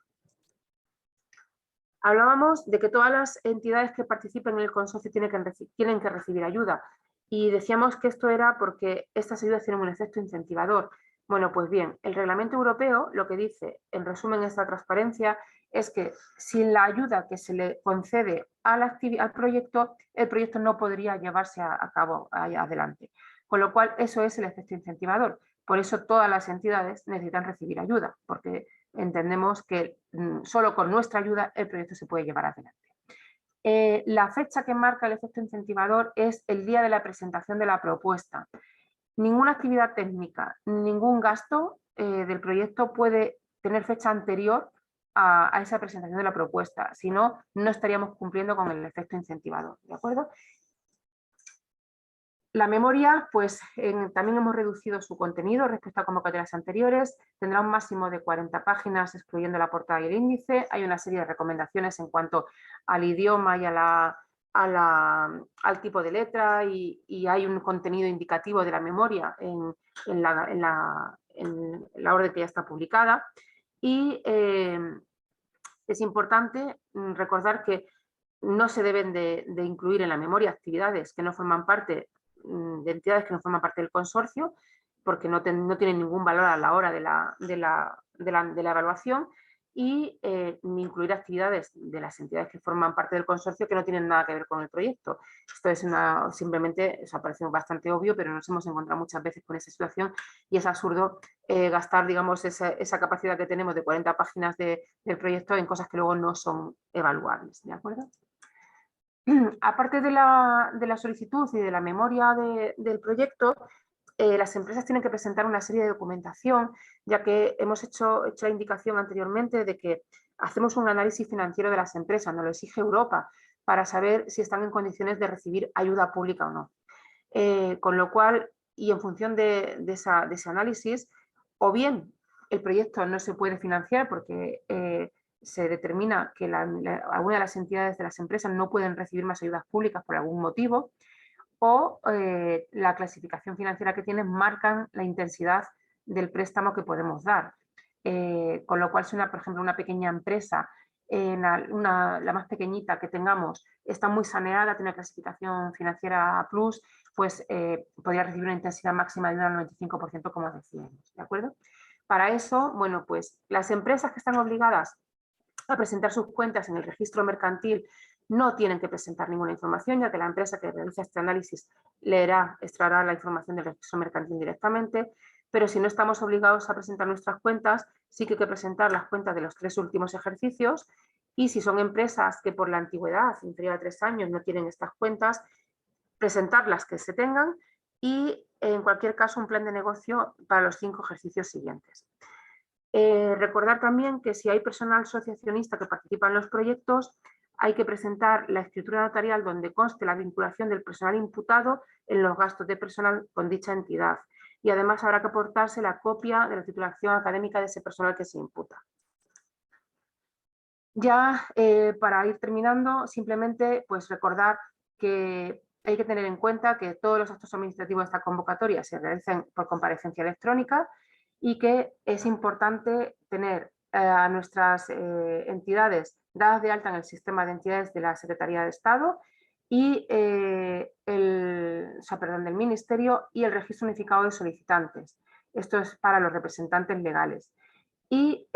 Hablábamos de que todas las entidades que participen en el consorcio tienen que recibir ayuda y decíamos que esto era porque estas ayudas tienen un efecto incentivador. Bueno, pues bien, el reglamento europeo lo que dice, en resumen, esta transparencia, es que sin la ayuda que se le concede al proyecto, el proyecto no podría llevarse a cabo adelante. Con lo cual, eso es el efecto incentivador. Por eso todas las entidades necesitan recibir ayuda, porque entendemos que solo con nuestra ayuda el proyecto se puede llevar adelante. La fecha que marca el efecto incentivador es el día de la presentación de la propuesta. Ninguna actividad técnica, ningún gasto del proyecto puede tener fecha anterior a esa presentación de la propuesta, si no, no estaríamos cumpliendo con el efecto incentivador, ¿de acuerdo? La memoria, pues también hemos reducido su contenido respecto a convocatorias anteriores, tendrá un máximo de 40 páginas excluyendo la portada y el índice, hay una serie de recomendaciones en cuanto al idioma y al tipo de letra y hay un contenido indicativo de la memoria en la orden que ya está publicada y es importante recordar que no se deben de incluir en la memoria actividades que no forman parte de entidades que no forman parte del consorcio porque no tienen ningún valor a la hora de la evaluación y ni incluir actividades de las entidades que forman parte del consorcio que no tienen nada que ver con el proyecto. Esto es simplemente, eso ha parecido bastante obvio, pero nos hemos encontrado muchas veces con esa situación y es absurdo gastar, digamos, esa capacidad que tenemos de 40 páginas del proyecto en cosas que luego no son evaluables, ¿de acuerdo? Aparte de la solicitud y de la memoria del proyecto, las empresas tienen que presentar una serie de documentación, ya que hemos hecho la indicación anteriormente de que hacemos un análisis financiero de las empresas, nos lo exige Europa, para saber si están en condiciones de recibir ayuda pública o no. Con lo cual, y en función de ese análisis, o bien el proyecto no se puede financiar porque se determina que alguna de las entidades de las empresas no pueden recibir más ayudas públicas por algún motivo, o la clasificación financiera que tienen marcan la intensidad del préstamo que podemos dar. Con lo cual, si por ejemplo, una pequeña empresa, la más pequeñita que tengamos, está muy saneada, tiene una clasificación financiera A+, pues podría recibir una intensidad máxima de un 95%, como decíamos, ¿de acuerdo? Para eso, bueno, pues las empresas que están obligadas a presentar sus cuentas en el registro mercantil no tienen que presentar ninguna información, ya que la empresa que realiza este análisis extraerá la información del registro mercantil directamente, pero si no estamos obligados a presentar nuestras cuentas, sí que hay que presentar las cuentas de los 3 últimos ejercicios, y si son empresas que por la antigüedad inferior a 3 años no tienen estas cuentas, presentar las que se tengan y en cualquier caso un plan de negocio para los 5 ejercicios siguientes. Recordar también que si hay personal asociacionista que participa en los proyectos, hay que presentar la escritura notarial donde conste la vinculación del personal imputado en los gastos de personal con dicha entidad. Y además habrá que aportarse la copia de la titulación académica de ese personal que se imputa. Ya para ir terminando, simplemente pues recordar que hay que tener en cuenta que todos los actos administrativos de esta convocatoria se realizan por comparecencia electrónica y que es importante tener a nuestras entidades dadas de alta en el sistema de entidades de la Secretaría de Estado y del Ministerio y el registro unificado de solicitantes. Esto es para los representantes legales. Y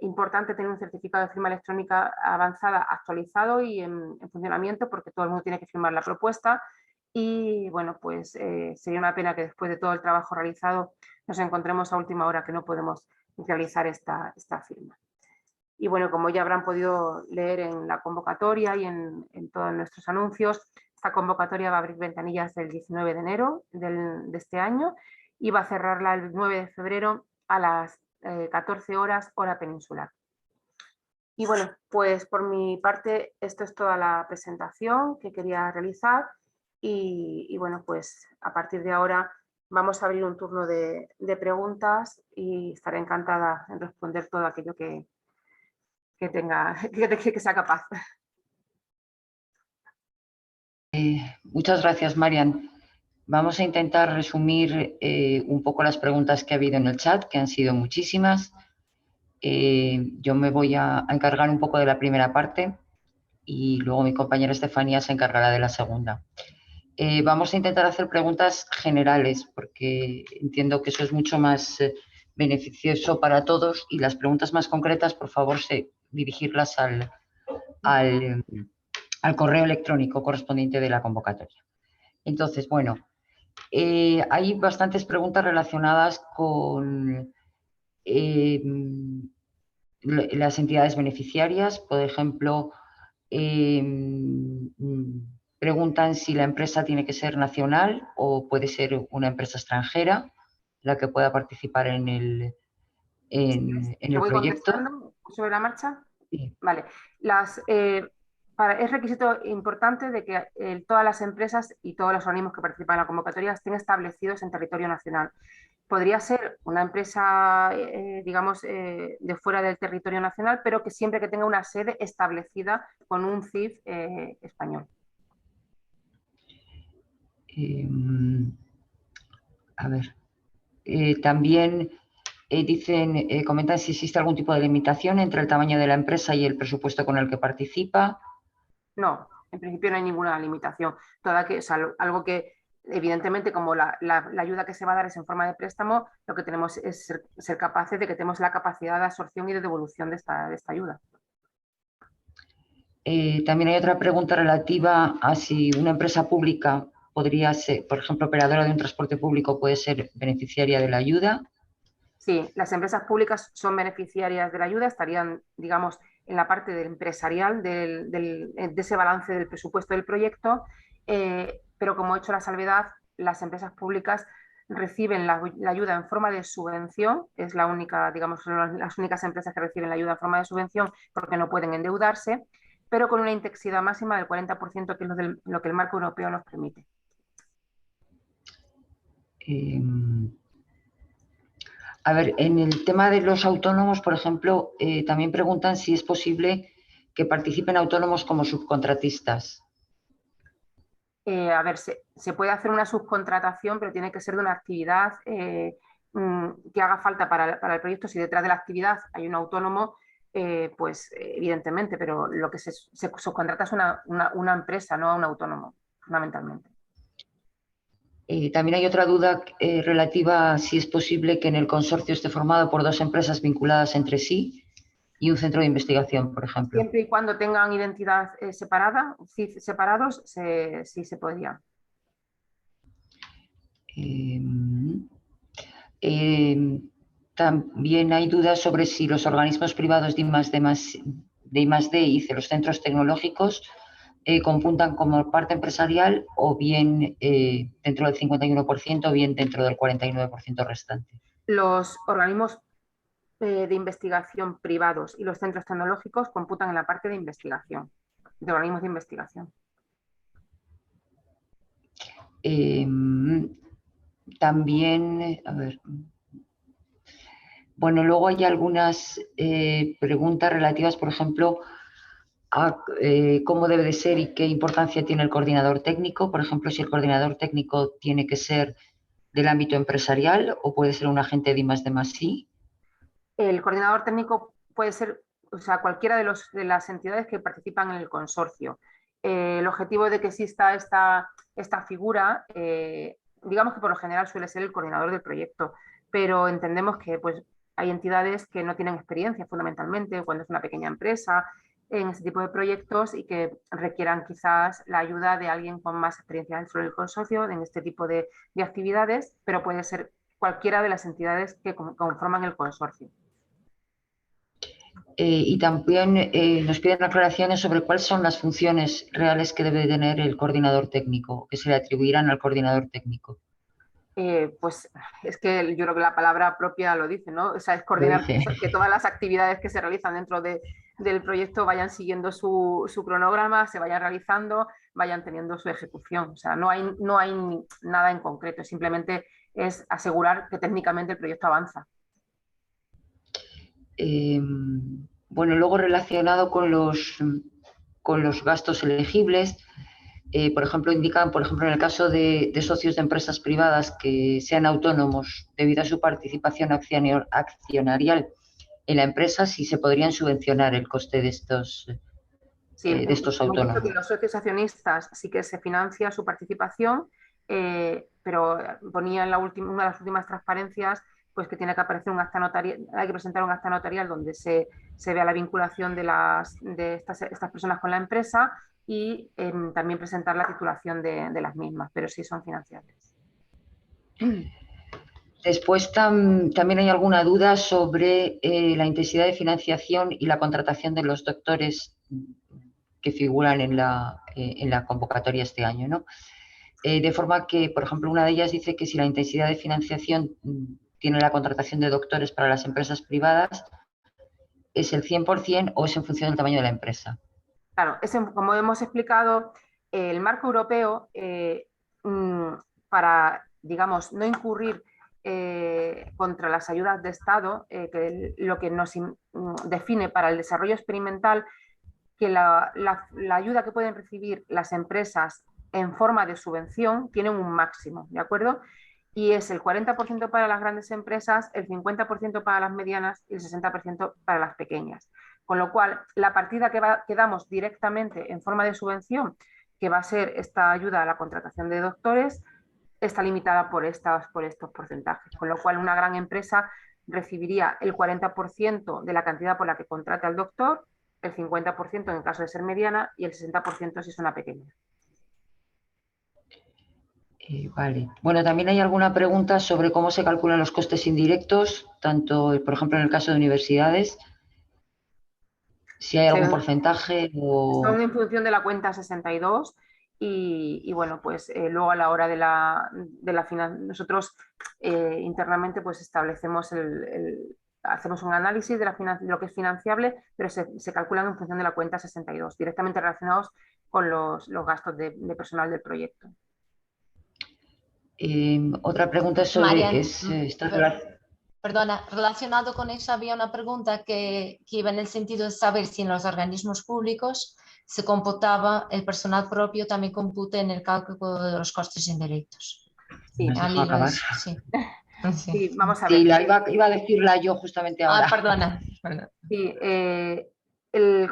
importante tener un certificado de firma electrónica avanzada actualizado y en funcionamiento, porque todo el mundo tiene que firmar la propuesta. Y bueno, pues sería una pena que después de todo el trabajo realizado nos encontremos a última hora que no podemos realizar esta firma. Y bueno, como ya habrán podido leer en la convocatoria y en todos nuestros anuncios, esta convocatoria va a abrir ventanillas el 19 de enero de este año y va a cerrarla el 9 de febrero a las 14 horas, hora peninsular. Y bueno, pues por mi parte, esto es toda la presentación que quería realizar y bueno, pues a partir de ahora vamos a abrir un turno de preguntas y estaré encantada en responder todo aquello que sea capaz. Muchas gracias, Marian. Vamos a intentar resumir un poco las preguntas que ha habido en el chat, que han sido muchísimas. Yo me voy a encargar un poco de la primera parte y luego mi compañera Estefanía se encargará de la segunda. Vamos a intentar hacer preguntas generales porque entiendo que eso es mucho más beneficioso para todos y las preguntas más concretas, por favor, dirigirlas al correo electrónico correspondiente de la convocatoria. Entonces, bueno, hay bastantes preguntas relacionadas con las entidades beneficiarias. Por ejemplo, preguntan si la empresa tiene que ser nacional o puede ser una empresa extranjera la que pueda participar en el proyecto. ¿Sobre la marcha? Sí. Vale. Es requisito importante de que todas las empresas y todos los organismos que participan en la convocatoria estén establecidos en territorio nacional. Podría ser una empresa, digamos, de fuera del territorio nacional, pero que siempre que tenga una sede establecida con un CIF español. A ver. También comentan si existe algún tipo de limitación entre el tamaño de la empresa y el presupuesto con el que participa. No, en principio no hay ninguna limitación. Algo que, evidentemente, como la ayuda que se va a dar es en forma de préstamo, lo que tenemos es ser capaces de que tenemos la capacidad de absorción y de devolución de esta ayuda. También hay otra pregunta relativa a si una empresa pública podría ser, por ejemplo, operadora de un transporte público, puede ser beneficiaria de la ayuda. Sí, las empresas públicas son beneficiarias de la ayuda, estarían, digamos, en la parte del empresarial de ese balance del presupuesto del proyecto, pero como he hecho la salvedad, las empresas públicas reciben la ayuda en forma de subvención, es la única, digamos, son las únicas empresas que reciben la ayuda en forma de subvención porque no pueden endeudarse, pero con una intensidad máxima del 40%, que es lo que el marco europeo nos permite. A ver, en el tema de los autónomos, por ejemplo, también preguntan si es posible que participen autónomos como subcontratistas. A ver, se puede hacer una subcontratación, pero tiene que ser de una actividad que haga falta para el proyecto. Si detrás de la actividad hay un autónomo, pues evidentemente, pero lo que se subcontrata es una empresa, no a un autónomo, fundamentalmente. También hay otra duda relativa a si es posible que en el consorcio esté formado por dos empresas vinculadas entre sí y un centro de investigación, por ejemplo. Siempre y cuando tengan identidad separada, separados, sí se podría. También hay dudas sobre si los organismos privados de I+D y los centros tecnológicos computan como parte empresarial o bien dentro del 51% o bien dentro del 49% restante. Los organismos de investigación privados y los centros tecnológicos computan en la parte de investigación, de organismos de investigación. También, a ver, bueno, luego hay algunas preguntas relativas, por ejemplo, a cómo debe de ser y qué importancia tiene el coordinador técnico. Por ejemplo, si el coordinador técnico tiene que ser del ámbito empresarial o puede ser un agente de I+D+I. El coordinador técnico puede ser, o sea, cualquiera de las entidades que participan en el consorcio. El objetivo de que exista esta figura, digamos que por lo general suele ser el coordinador del proyecto, pero entendemos que pues, hay entidades que no tienen experiencia fundamentalmente cuando es una pequeña empresa en este tipo de proyectos y que requieran quizás la ayuda de alguien con más experiencia dentro del consorcio en este tipo de actividades, pero puede ser cualquiera de las entidades que conforman el consorcio. Y también nos piden aclaraciones sobre cuáles son las funciones reales que debe tener el coordinador técnico, que se le atribuirán al coordinador técnico. Pues es que yo creo que la palabra propia lo dice, ¿no? O sea, es coordinar que todas las actividades que se realizan dentro del proyecto vayan siguiendo su cronograma, se vayan realizando, vayan teniendo su ejecución. O sea, no hay nada en concreto, simplemente es asegurar que técnicamente el proyecto avanza. Bueno, luego relacionado con los gastos elegibles, por ejemplo, indican, por ejemplo, en el caso de socios de empresas privadas que sean autónomos debido a su participación accionarial en la empresa, si se podrían subvencionar el coste de estos, autónomos. Que los socios accionistas sí que se financia su participación, pero ponía en una de las últimas transparencias pues que tiene que aparecer un acta notarial, hay que presentar un acta notarial donde se vea la vinculación de estas personas con la empresa y también presentar la titulación de las mismas, pero sí son financiables. Después también hay alguna duda sobre la intensidad de financiación y la contratación de los doctores que figuran en la convocatoria este año, ¿no? De forma que, por ejemplo, una de ellas dice que si la intensidad de financiación tiene la contratación de doctores para las empresas privadas, ¿es el 100% o es en función del tamaño de la empresa? Claro, como hemos explicado, el marco europeo, para, digamos, no incurrir contra las ayudas de Estado, que lo que nos define para el desarrollo experimental, que la ayuda que pueden recibir las empresas en forma de subvención tiene un máximo, ¿de acuerdo? Y es el 40% para las grandes empresas, el 50% para las medianas y el 60% para las pequeñas. Con lo cual, la partida que damos directamente en forma de subvención, que va a ser esta ayuda a la contratación de doctores, está limitada por estos porcentajes. Con lo cual, una gran empresa recibiría el 40% de la cantidad por la que contrata al doctor, el 50% en el caso de ser mediana y el 60% si es una pequeña. Vale. Bueno, también hay alguna pregunta sobre cómo se calculan los costes indirectos, tanto, por ejemplo, en el caso de universidades, si hay algún porcentaje o... Son en función de la cuenta 62 y bueno, pues luego a la hora de la nosotros internamente pues establecemos hacemos un análisis de lo que es financiable, pero se calculan en función de la cuenta 62, directamente relacionados con los gastos de personal del proyecto. Otra pregunta sobre... Perdona, relacionado con eso había una pregunta que iba en el sentido de saber si en los organismos públicos se computaba el personal propio, también compute en el cálculo de los costes indirectos. Sí. ¿Me has dejado acabar? Sí. Sí, vamos a Sí, ver. iba a decirla yo justamente ahora. Perdona. Sí,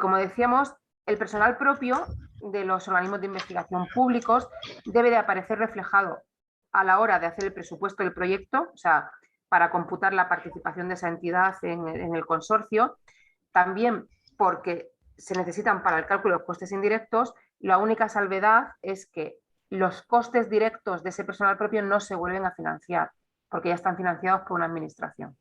como decíamos, el personal propio de los organismos de investigación públicos debe de aparecer reflejado a la hora de hacer el presupuesto del proyecto, o sea, para computar la participación de esa entidad en el consorcio, también porque se necesitan para el cálculo de los costes indirectos. La única salvedad es que los costes directos de ese personal propio no se vuelven a financiar, porque ya están financiados por una administración.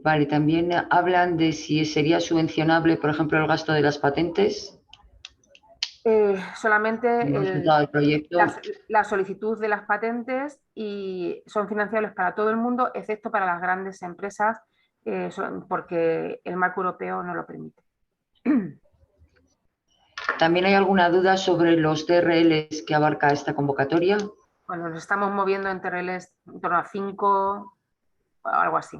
Vale, también hablan de si sería subvencionable, por ejemplo, el gasto de las patentes. Solamente El proyecto. la solicitud de las patentes y son financiables para todo el mundo, excepto para las grandes empresas, porque el marco europeo no lo permite. ¿También hay alguna duda sobre los TRLs que abarca esta convocatoria? Bueno, nos estamos moviendo en TRLs en torno a 5, algo así.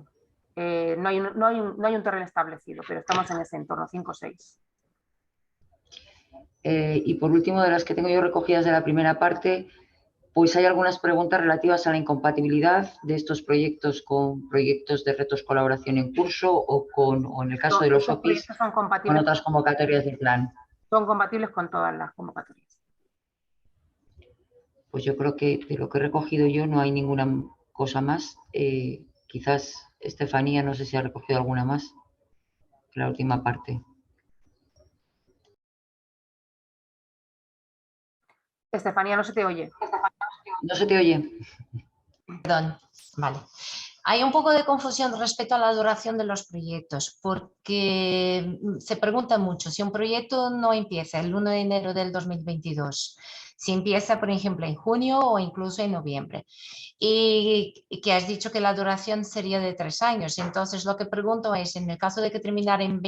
No hay un TRL establecido, pero estamos en ese entorno, 5 o 6. Y por último, de las que tengo yo recogidas de la primera parte, pues hay algunas preguntas relativas a la incompatibilidad de estos proyectos con proyectos de retos colaboración en curso o en el caso de los Estos OPIs, proyectos son con compatibles, otras convocatorias del plan. son compatibles con todas las convocatorias. Pues yo creo que de lo que he recogido yo no hay ninguna cosa más. Quizás Estefanía, no sé si ha recogido alguna más, la última parte. Estefanía, no se te oye. ¿No se te oye? Perdón, vale. Hay un poco de confusión respecto a la duración de los proyectos, porque se pregunta mucho si un proyecto no empieza el 1 de enero del 2022, si empieza, por ejemplo, en junio o incluso en noviembre. Y que has dicho que la duración sería de 3 años. Entonces, lo que pregunto es, en el caso de que terminara en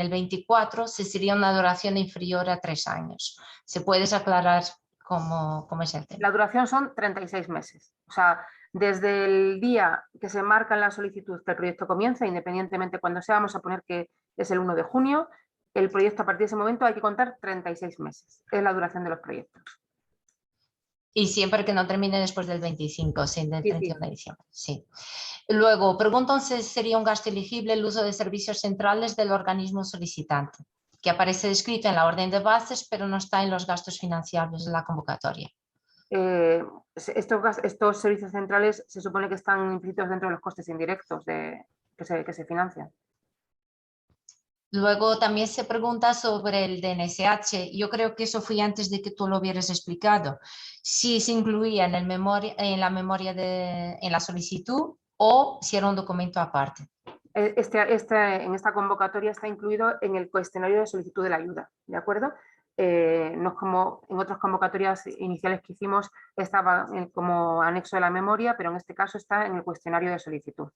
el 24, si sería una duración inferior a 3 años. ¿Se puedes aclarar cómo es el tema? La duración son 36 meses. O sea, desde el día que se marca en la solicitud que el proyecto comienza, independientemente cuando sea, vamos a poner que es el 1 de junio, el proyecto a partir de ese momento hay que contar 36 meses. Es la duración de los proyectos. Y siempre que no termine después del 25, sí, del 31 de diciembre. Sí. Luego, preguntan si sería un gasto elegible el uso de servicios centrales del organismo solicitante, que aparece descrito en la orden de bases, pero no está en los gastos financiables de la convocatoria. Estos servicios centrales se supone que están implícitos dentro de los costes indirectos que se financian. Luego también se pregunta sobre el DNSH. Yo creo que eso fue antes de que tú lo hubieras explicado. Si se incluía en la memoria en la solicitud o si era un documento aparte. En esta convocatoria está incluido en el cuestionario de solicitud de la ayuda, ¿de acuerdo? No es como en otras convocatorias iniciales que hicimos, estaba como anexo de la memoria, pero en este caso está en el cuestionario de solicitud.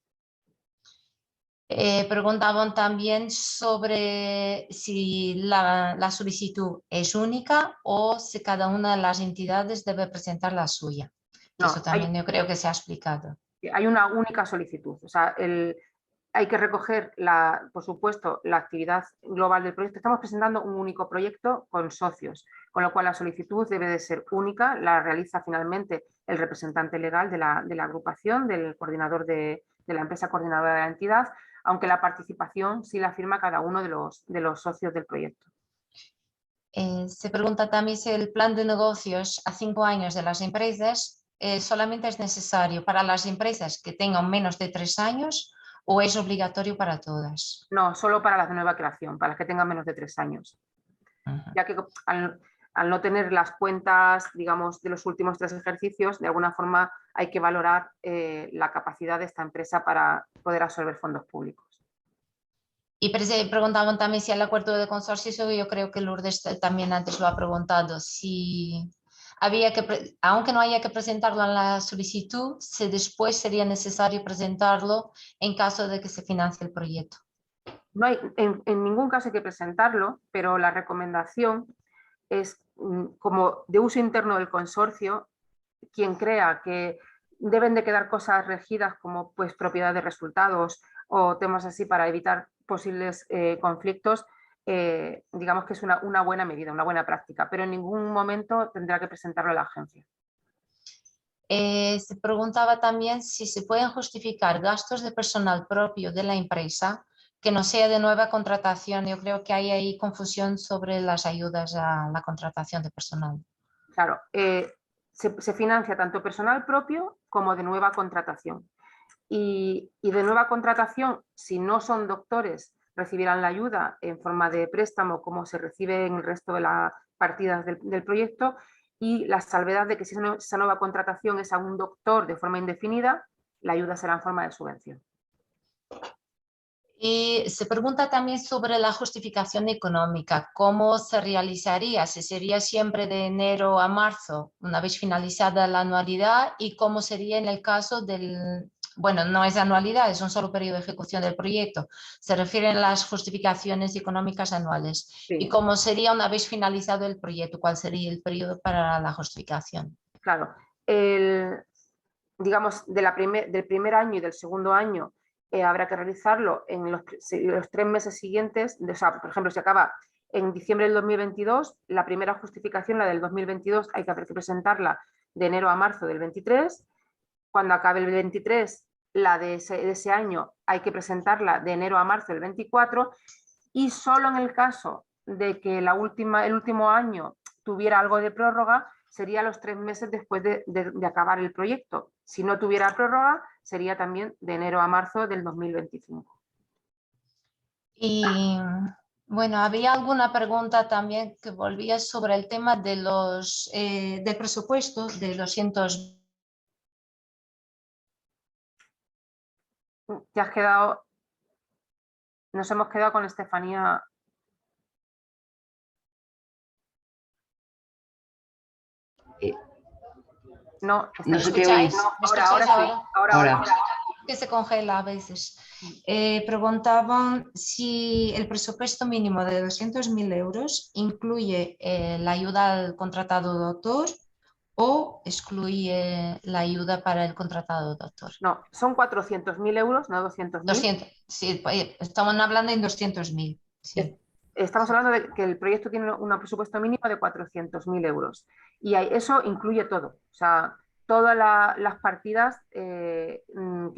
Preguntaban también sobre si la solicitud es única o si cada una de las entidades debe presentar la suya. No, eso también yo creo que se ha explicado. Hay una única solicitud. O sea, hay que recoger, por supuesto, la actividad global del proyecto. Estamos presentando un único proyecto con socios, con lo cual la solicitud debe de ser única, la realiza finalmente el representante legal de la agrupación, del coordinador de la empresa coordinadora de la entidad, aunque la participación sí la firma cada uno de los socios del proyecto. Se pregunta también si el plan de negocios a 5 años de las empresas solamente es necesario para las empresas que tengan menos de 3 años o es obligatorio para todas. No, solo para las de nueva creación, para las que tengan menos de 3 años. Ya que al no tener las cuentas, digamos, de los últimos 3 ejercicios, de alguna forma hay que valorar la capacidad de esta empresa para poder absorber fondos públicos. Y preguntaban también si el acuerdo de consorcio, yo creo que Lourdes también antes lo ha preguntado, si había aunque no haya que presentarlo en la solicitud, si después sería necesario presentarlo en caso de que se financie el proyecto. No hay, en ningún caso hay que presentarlo, pero la recomendación es como de uso interno del consorcio, quien crea que deben de quedar cosas regidas como pues propiedad de resultados o temas así para evitar posibles conflictos, digamos que es una buena medida, una buena práctica, pero en ningún momento tendrá que presentarlo a la agencia. Se preguntaba también si se pueden justificar gastos de personal propio de la empresa que no sea de nueva contratación. Yo creo que hay ahí confusión sobre las ayudas a la contratación de personal. Claro, se financia tanto personal propio como de nueva contratación. Y de nueva contratación, si no son doctores, recibirán la ayuda en forma de préstamo como se recibe en el resto de las partidas del proyecto, y la salvedad de que si esa nueva contratación es a un doctor de forma indefinida, la ayuda será en forma de subvención. Y se pregunta también sobre la justificación económica, cómo se realizaría, si sería siempre de enero a marzo, una vez finalizada la anualidad, y cómo sería en el caso del, bueno, no es anualidad, es un solo periodo de ejecución del proyecto, se refieren a las justificaciones económicas anuales. Sí. Y cómo sería una vez finalizado el proyecto, cuál sería el periodo para la justificación. Claro, digamos, del primer año y del segundo año habrá que realizarlo en los 3 meses siguientes. O sea, por ejemplo, si acaba en diciembre del 2022, la primera justificación, la del 2022, hay que presentarla de enero a marzo del 23. Cuando acabe el 23, la de ese año hay que presentarla de enero a marzo del 24, y solo en el caso de que el último año tuviera algo de prórroga, sería los 3 meses después de acabar el proyecto. Si no tuviera prórroga, sería también de enero a marzo del 2025. Y bueno, había alguna pregunta también que volvía sobre el tema de los del presupuesto de 200. Te has quedado, nos hemos quedado con Estefanía. No, no sé qué oís. Ahora. Que se congela a veces. Preguntaban si el presupuesto mínimo de 200.000 euros incluye la ayuda al contratado doctor o excluye la ayuda para el contratado doctor. No, son 400.000 euros, no 200.000. 200, sí, estamos hablando en 200.000. Sí. Estamos hablando de que el proyecto tiene un presupuesto mínimo de 400.000 euros. Y eso incluye todo. O sea, todas las partidas que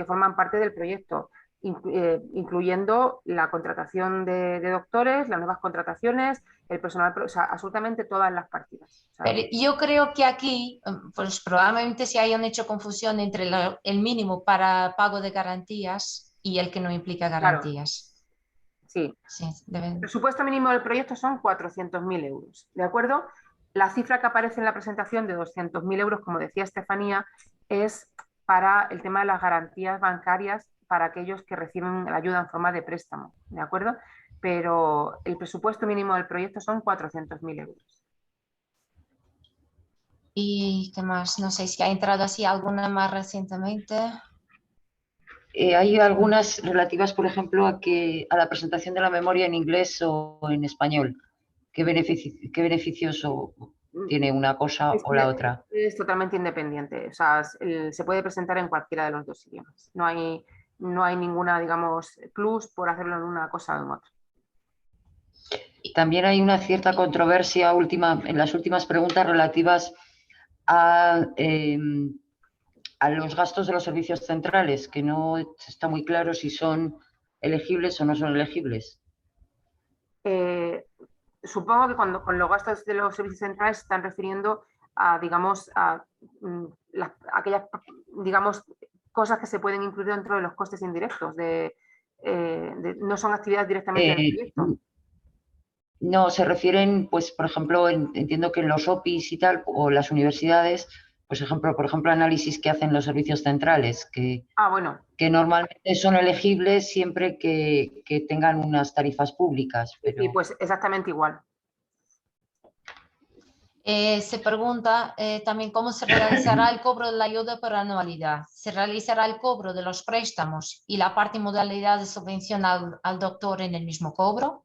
forman parte del proyecto, incluyendo la contratación de doctores, las nuevas contrataciones, el personal, o sea, absolutamente todas las partidas. O sea, pero yo creo que aquí, pues probablemente se hayan hecho confusión entre el mínimo para pago de garantías y el que no implica garantías. Claro. Sí, el presupuesto mínimo del proyecto son 400.000 euros, ¿de acuerdo? La cifra que aparece en la presentación de 200.000 euros, como decía Estefanía, es para el tema de las garantías bancarias para aquellos que reciben la ayuda en forma de préstamo, ¿de acuerdo? Pero el presupuesto mínimo del proyecto son 400.000 euros. ¿Y qué más? No sé si ha entrado así alguna más recientemente. Hay algunas relativas, por ejemplo, a la presentación de la memoria en inglés o en español. ¿Qué beneficios tiene una cosa o la otra? Es totalmente independiente. O sea, se puede presentar en cualquiera de los dos idiomas. No hay ninguna, digamos, plus por hacerlo en una cosa o en otra. También hay una cierta controversia en las últimas preguntas relativas a los gastos de los servicios centrales, que no está muy claro si son elegibles o no son elegibles. Supongo que con los gastos de los servicios centrales se están refiriendo a, digamos, aquellas, digamos, cosas que se pueden incluir dentro de los costes indirectos, no son actividades directamente del proyecto. No, se refieren, pues, por ejemplo, entiendo que en los OPIs y tal, o las universidades, pues, por ejemplo, análisis que hacen los servicios centrales, que normalmente son elegibles siempre que tengan unas tarifas públicas. Pero... Sí, pues exactamente igual. Se pregunta también cómo se realizará el cobro de la ayuda por anualidad. ¿Se realizará el cobro de los préstamos y la parte y modalidad de subvención al doctor en el mismo cobro?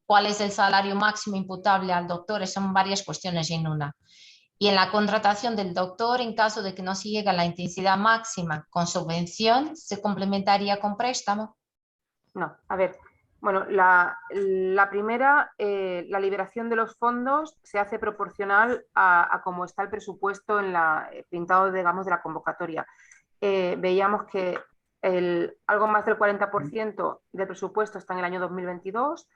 ¿Cuál es el salario máximo imputable al doctor? Son varias cuestiones en una. Y en la contratación del doctor, en caso de que no se llegue a la intensidad máxima con subvención, ¿se complementaría con préstamo? No, a ver, bueno, la primera, la liberación de los fondos se hace proporcional a cómo está el presupuesto en pintado, digamos, de la convocatoria. Veíamos que algo más del 40% del presupuesto está en el año 2022,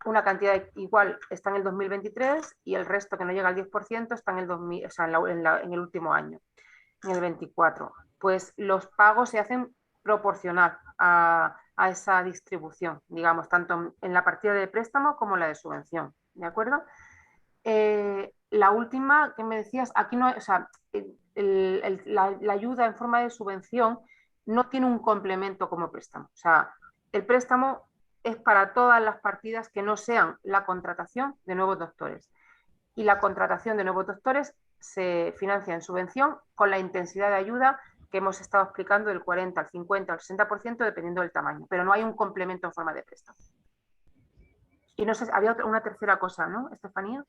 una cantidad igual está en el 2023 y el resto, que no llega al 10%, está en el, 2000, o sea, en el último año, en el 24. Pues los pagos se hacen proporcional a esa distribución, digamos, tanto en la partida de préstamo como en la de subvención, ¿de acuerdo? La última que me decías, aquí no hay, o sea, la ayuda en forma de subvención no tiene un complemento como préstamo. O sea, el préstamo es para todas las partidas que no sean la contratación de nuevos doctores. Y la contratación de nuevos doctores se financia en subvención con la intensidad de ayuda que hemos estado explicando del 40 al 50 al 60% dependiendo del tamaño, pero no hay un complemento en forma de préstamo. Y no sé, había una tercera cosa, ¿no, Estefanía?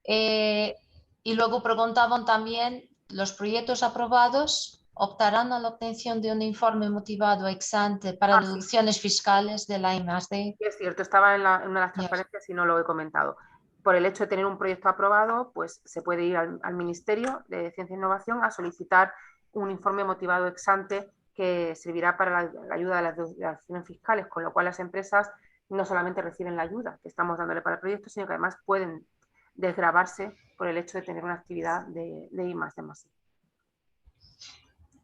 Y luego preguntaban también, ¿los proyectos aprobados optarán a la obtención de un informe motivado ex ante para deducciones fiscales de la I+D? Es cierto, estaba en una de las transparencias y no lo he comentado. Por el hecho de tener un proyecto aprobado, pues se puede ir al Ministerio de Ciencia e Innovación a solicitar un informe motivado ex ante que servirá para la ayuda de las deducciones fiscales, con lo cual las empresas no solamente reciben la ayuda que estamos dándole para el proyecto, sino que además pueden desgravarse por el hecho de tener una actividad de I+D+I.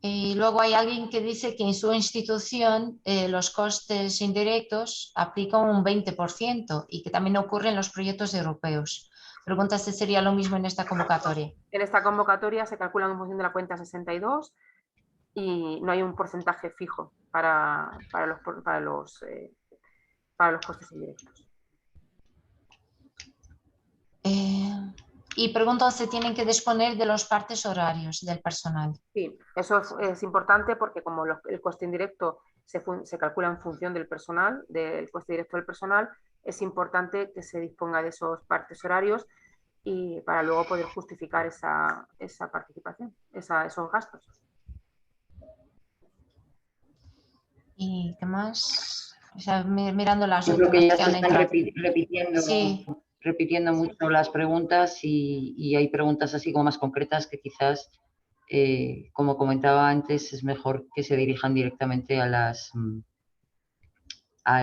Y luego hay alguien que dice que en su institución los costes indirectos aplican un 20% y que también ocurre en los proyectos europeos. Pregunta si sería lo mismo en esta convocatoria. En esta convocatoria se calculan en función de la cuenta 62 y no hay un porcentaje fijo para los costes indirectos. Y preguntan si tienen que disponer de los partes horarios del personal. Sí, eso es importante porque como el coste indirecto se calcula en función del personal, del coste directo del personal, es importante que se disponga de esos partes horarios y para luego poder justificar esa participación, esos gastos. ¿Y qué más? O sea, mirando las Yo creo que ya se están repitiendo mucho las preguntas y hay preguntas así como más concretas que quizás, como comentaba antes, es mejor que se dirijan directamente a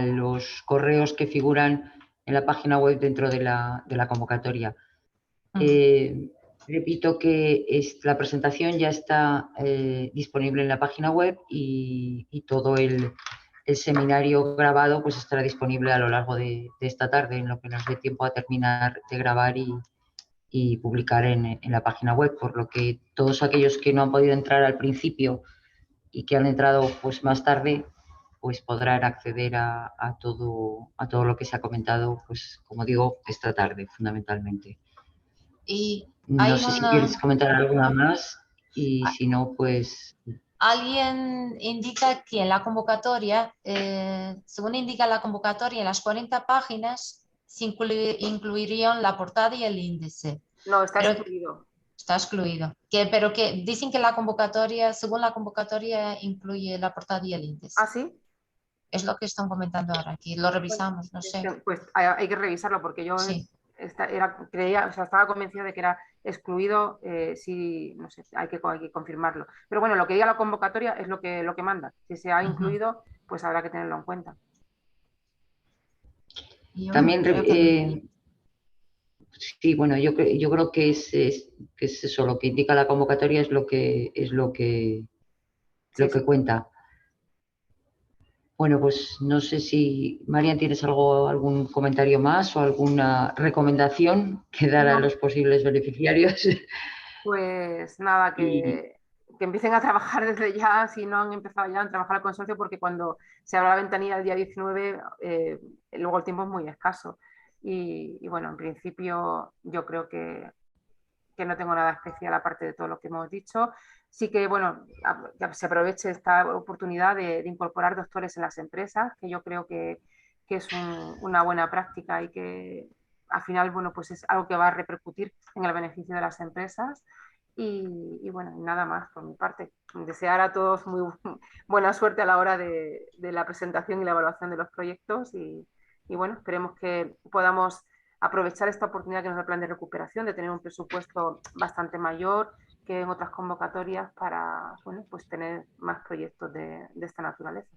los correos que figuran en la página web dentro de la convocatoria. Repito que la presentación ya está disponible en la página web y todo el seminario grabado pues estará disponible a lo largo de esta tarde, en lo que nos dé tiempo a terminar de grabar y publicar en la página web, por lo que todos aquellos que no han podido entrar al principio y que han entrado pues más tarde, pues podrán acceder a todo lo que se ha comentado, pues como digo, esta tarde fundamentalmente. Y no sé si quieres comentar alguna más y si no, pues... Alguien indica que en la convocatoria, según indica la convocatoria, en las 40 páginas se incluirían la portada y el índice. No, está excluido. Está excluido. Pero que dicen que la convocatoria, según la convocatoria, incluye la portada y el índice. ¿Ah, sí? Es lo que están comentando ahora aquí. Lo revisamos, no sé. Pues hay que revisarlo porque yo estaba convencida de que era excluido. Sí, no sé, hay que confirmarlo. Pero bueno, lo que diga la convocatoria es lo que manda. Si se ha incluido, pues habrá que tenerlo en cuenta. También, sí, bueno, yo creo que es eso, lo que indica la convocatoria es lo que cuenta. Bueno, pues no sé si, Marian, ¿tienes algún comentario más o alguna recomendación que dar a los posibles beneficiarios? Pues nada, que empiecen a trabajar desde ya, si no han empezado ya a trabajar al consorcio, porque cuando se abra la ventanilla el día 19, luego el tiempo es muy escaso. Y bueno, en principio yo creo que no tengo nada especial aparte de todo lo que hemos dicho. Sí que, bueno, se aproveche esta oportunidad de incorporar doctores en las empresas, que yo creo que es una buena práctica y que al final, bueno, pues es algo que va a repercutir en el beneficio de las empresas. Y bueno, nada más por mi parte. Desear a todos muy buena suerte a la hora de la presentación y la evaluación de los proyectos y bueno, esperemos que podamos aprovechar esta oportunidad que nos da el plan de recuperación de tener un presupuesto bastante mayor que en otras convocatorias para, bueno, pues tener más proyectos de esta naturaleza.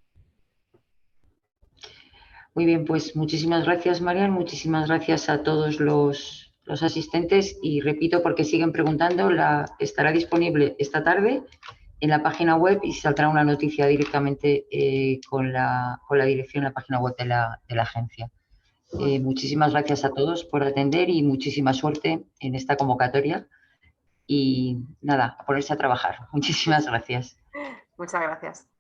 Muy bien, pues muchísimas gracias, Marian, muchísimas gracias a todos los asistentes y repito, porque siguen preguntando, estará disponible esta tarde en la página web y saldrá una noticia directamente con la dirección en la página web de la agencia. Muchísimas gracias a todos por atender y muchísima suerte en esta convocatoria y nada, a ponerse a trabajar. Muchísimas gracias. Muchas gracias.